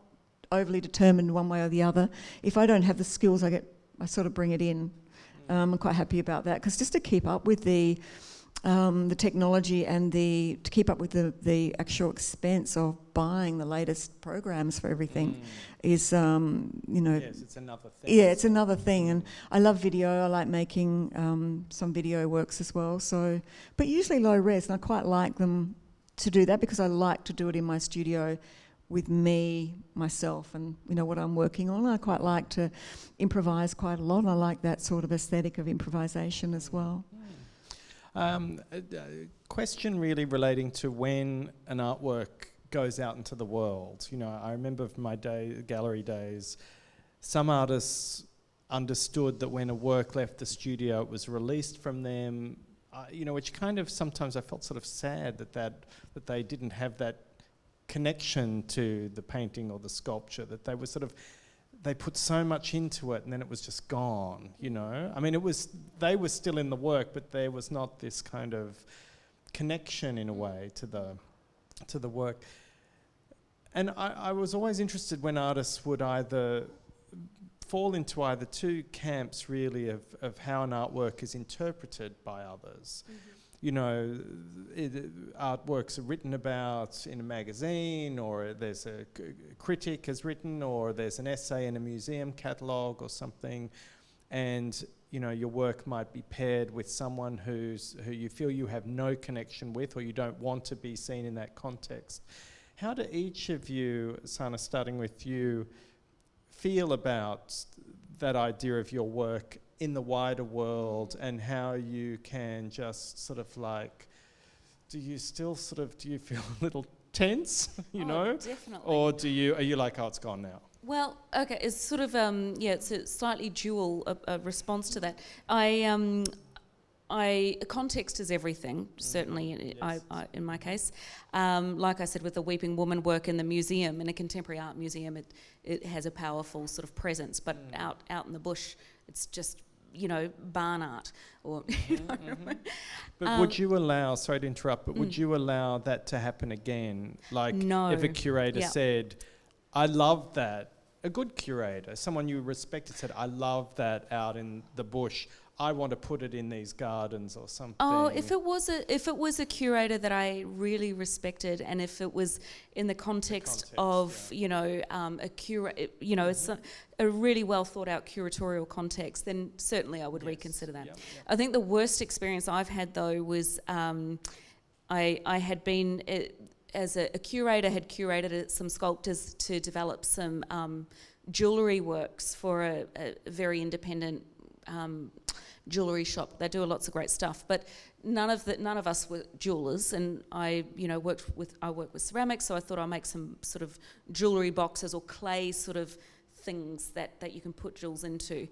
overly determined one way or the other. If I don't have the skills, I sort of bring it in. I'm quite happy about that because just to keep up with the technology and to keep up with the actual expense of buying the latest programs for everything is, Yes, it's another thing. Yeah, it's another thing. And I love video. I like making some video works as well. So, but usually low res, and I quite like them to do that because I like to do it in my studio with myself, and what I'm working on. I quite like to improvise quite a lot, and I like that sort of aesthetic of improvisation as well. A question really relating to when an artwork goes out into the world. I remember from my gallery days, some artists understood that when a work left the studio, it was released from them, which kind of sometimes I felt sort of sad that they didn't have that connection to the painting or the sculpture, that they were they put so much into it and then it was just gone, I mean, they were still in the work, but there was not this kind of connection in a way to the work. And I was always interested when artists would either fall into either two camps really of how an artwork is interpreted by others. Artworks are written about in a magazine, or there's a critic has written, or there's an essay in a museum catalogue or something, and your work might be paired with someone who you feel you have no connection with, or you don't want to be seen in that context. How do each of you, Sanné, starting with you, feel about that idea of your work in the wider world, and how you can just do you feel a little tense, Definitely. or are you like, oh, it's gone now? Well, okay, it's sort of, it's a slightly dual response to that. Context is everything, certainly Yes. in my case. Like I said, with the Weeping Woman work in the museum, in a contemporary art museum, it has a powerful sort of presence, but out in the bush, it's just, barn art. Or But would you allow, sorry to interrupt, but would you allow that to happen again? Like No. if a curator said, I love that, a good curator, someone you respected said, I love that out in the bush, I want to put it in these gardens or something. Oh, if it was a curator that I really respected, and if it was in the context of a really well thought out curatorial context, then certainly I would reconsider that. Yep. I think the worst experience I've had though was I had been as a curator had curated some sculptors to develop some jewellery works for a very independent jewellery shop. They do lots of great stuff, but none of us were jewellers, and I work with ceramics, so I thought I'd make some sort of jewellery boxes or clay sort of things that you can put jewels into,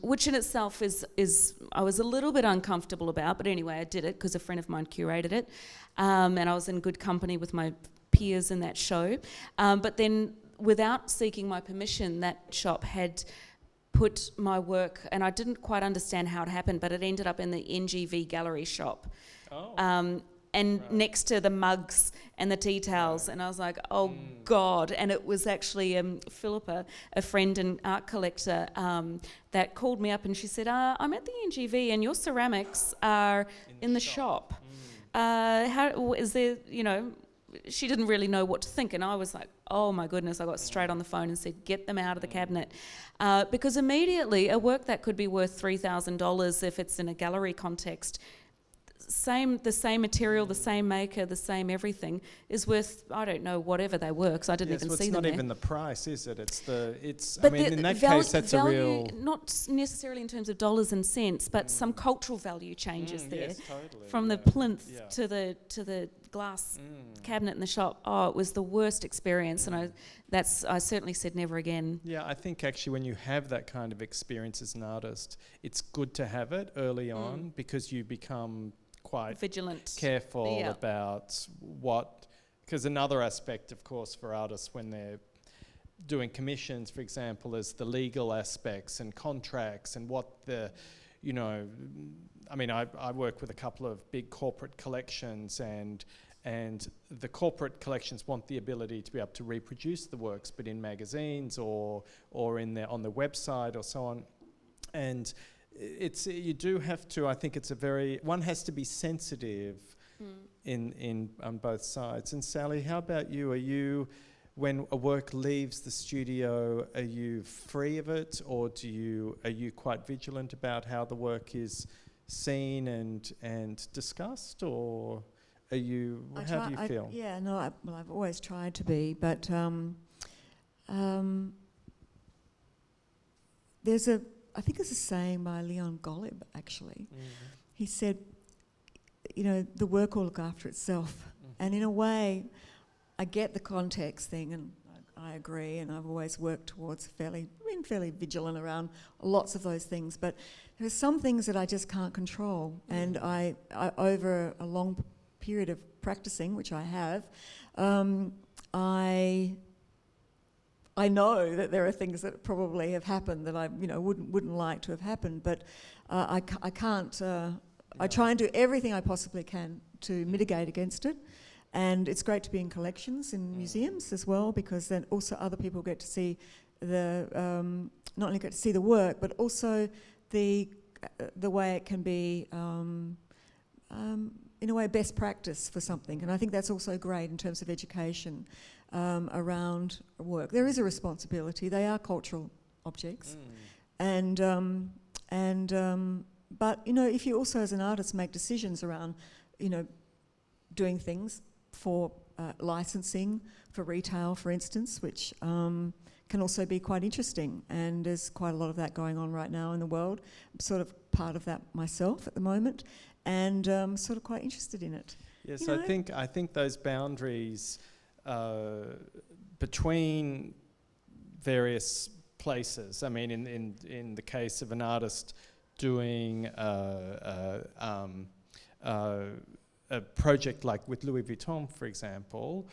which in itself is I was a little bit uncomfortable about, but anyway I did it because a friend of mine curated it, and I was in good company with my peers in that show, but then without seeking my permission, that shop had put my work, and I didn't quite understand how it happened, but it ended up in the NGV gallery shop. Oh. And Right. next to the mugs and the tea towels, and I was like, oh God. And it was actually Philippa, a friend and art collector, that called me up, and she said, I'm at the NGV and your ceramics are in the shop. How is there, she didn't really know what to think, and I was like, oh my goodness. I got straight on the phone and said, get them out of the cabinet, because immediately a work that could be worth $3,000 if it's in a gallery context, the same material, the same maker, the same everything, is worth, I don't know, whatever they were, because I didn't even see them it's not there. even the price, is it? It's. But in that case, that's value, a real. not necessarily in terms of dollars and cents, but some cultural value changes there. Yes, totally. From the plinth to the glass cabinet in the shop. Oh, it was the worst experience, and I certainly said never again. Yeah, I think actually when you have that kind of experience as an artist, it's good to have it early on, because you become quite vigilant, careful about what, because another aspect, of course, for artists when they're doing commissions, for example, is the legal aspects and contracts and what the, I work with a couple of big corporate collections, and the corporate collections want the ability to be able to reproduce the works, but in magazines or on the website or so on, and you do have to. I think one has to be sensitive in on both sides. And Sally, how about you? Are you, when a work leaves the studio, are you free of it, or are you quite vigilant about how the work is seen and discussed, or are you? How do you feel? I've always tried to be, but I think it's a saying by Leon Golub, actually. He said, the work will look after itself. And in a way, I get the context thing, and I agree, and I've always worked towards been fairly vigilant around lots of those things. But there are some things that I just can't control. And I over a long period of practicing, which I have, I know that there are things that probably have happened that I wouldn't like to have happened, but I can't. I try and do everything I possibly can to mitigate against it, and it's great to be in collections in museums as well, because then also other people get to see not only get to see the work, but also the way it can be in a way best practice for something, and I think that's also great in terms of education. Around work, there is a responsibility. They are cultural objects, but if you also, as an artist, make decisions around, doing things for licensing, for retail, for instance, which can also be quite interesting. And there's quite a lot of that going on right now in the world. I'm sort of part of that myself at the moment, and sort of quite interested in it. Yes, I think those boundaries. Between various places. I mean, in the case of an artist doing a project like with Louis Vuitton, for example,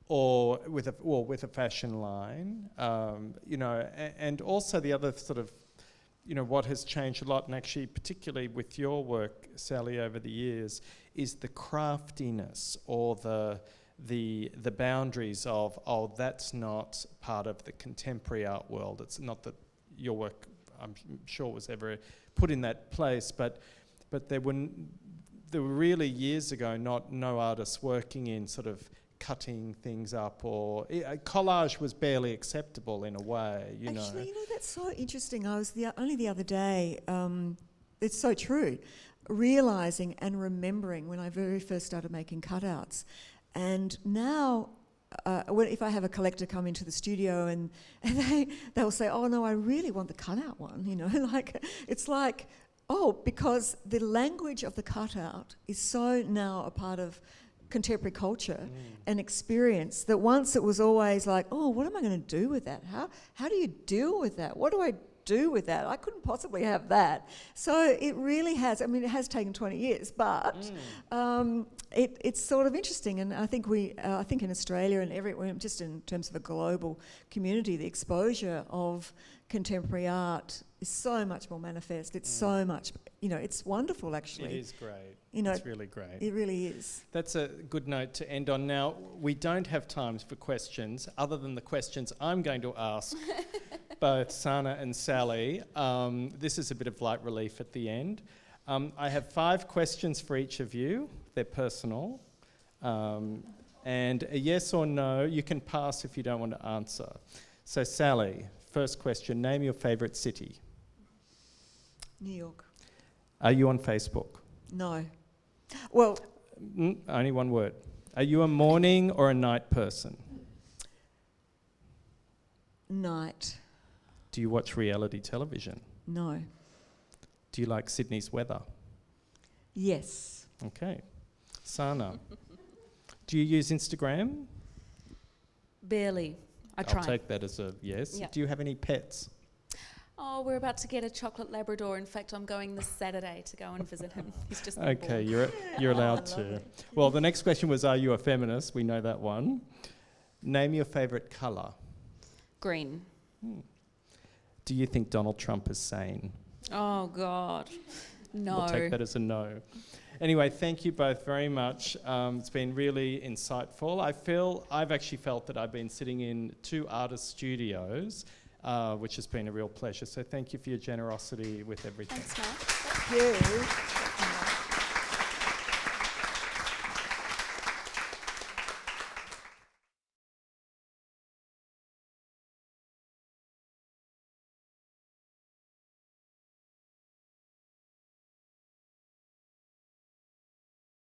or with a fashion line, and also the other sort of, what has changed a lot, and actually particularly with your work, Sally, over the years, is the craftiness or the boundaries of, that's not part of the contemporary art world. It's not that your work, I'm sure, was ever put in that place, but there were really years ago no artists working in sort of cutting things up, or collage was barely acceptable in a way. Actually, that's so interesting. I was only the other day. It's so true. Realising and remembering when I very first started making cutouts. And now, if I have a collector come into the studio and they'll say, "Oh no, I really want the cutout one," it's like, because the language of the cutout is so now a part of contemporary culture and experience that once it was always like, "Oh, what am I going to do with that? How do you deal with that? What do I do with that. I couldn't possibly have that. So it really has, I mean, it has taken 20 years, but it's sort of interesting. And I think I think in Australia and everywhere, just in terms of a global community, the exposure of contemporary art is so much more manifest. It's so much, it's wonderful actually. It is great. It's really great. It really is. That's a good note to end on. Now, we don't have time for questions other than the questions I'm going to ask both Sanné and Sally. This is a bit of light relief at the end. I have 5 questions for each of you. They're personal. And a yes or no, you can pass if you don't want to answer. So Sally, first question, name your favourite city. New York. Are you on Facebook? No. Well, only one word. Are you a morning or a night person? night. Do you watch reality television? No. Do you like Sydney's weather? Yes. Okay. Sana, do you use Instagram? Barely. I I'll try. take that as a yes. Yep. Do you have any pets? Oh, we're about to get a chocolate Labrador. In fact, I'm going this Saturday to go and visit him. He's just been Okay, born. you're allowed to. Well, the next question was, are you a feminist? We know that one. Name your favourite colour. Green. Do you think Donald Trump is sane? Oh, God. No. We'll take that as a no. Anyway, thank you both very much. It's been really insightful. I've actually felt that I've been sitting in 2 artist studios, which has been a real pleasure. So thank you for your generosity with everything. Thanks, Mark. Thank you.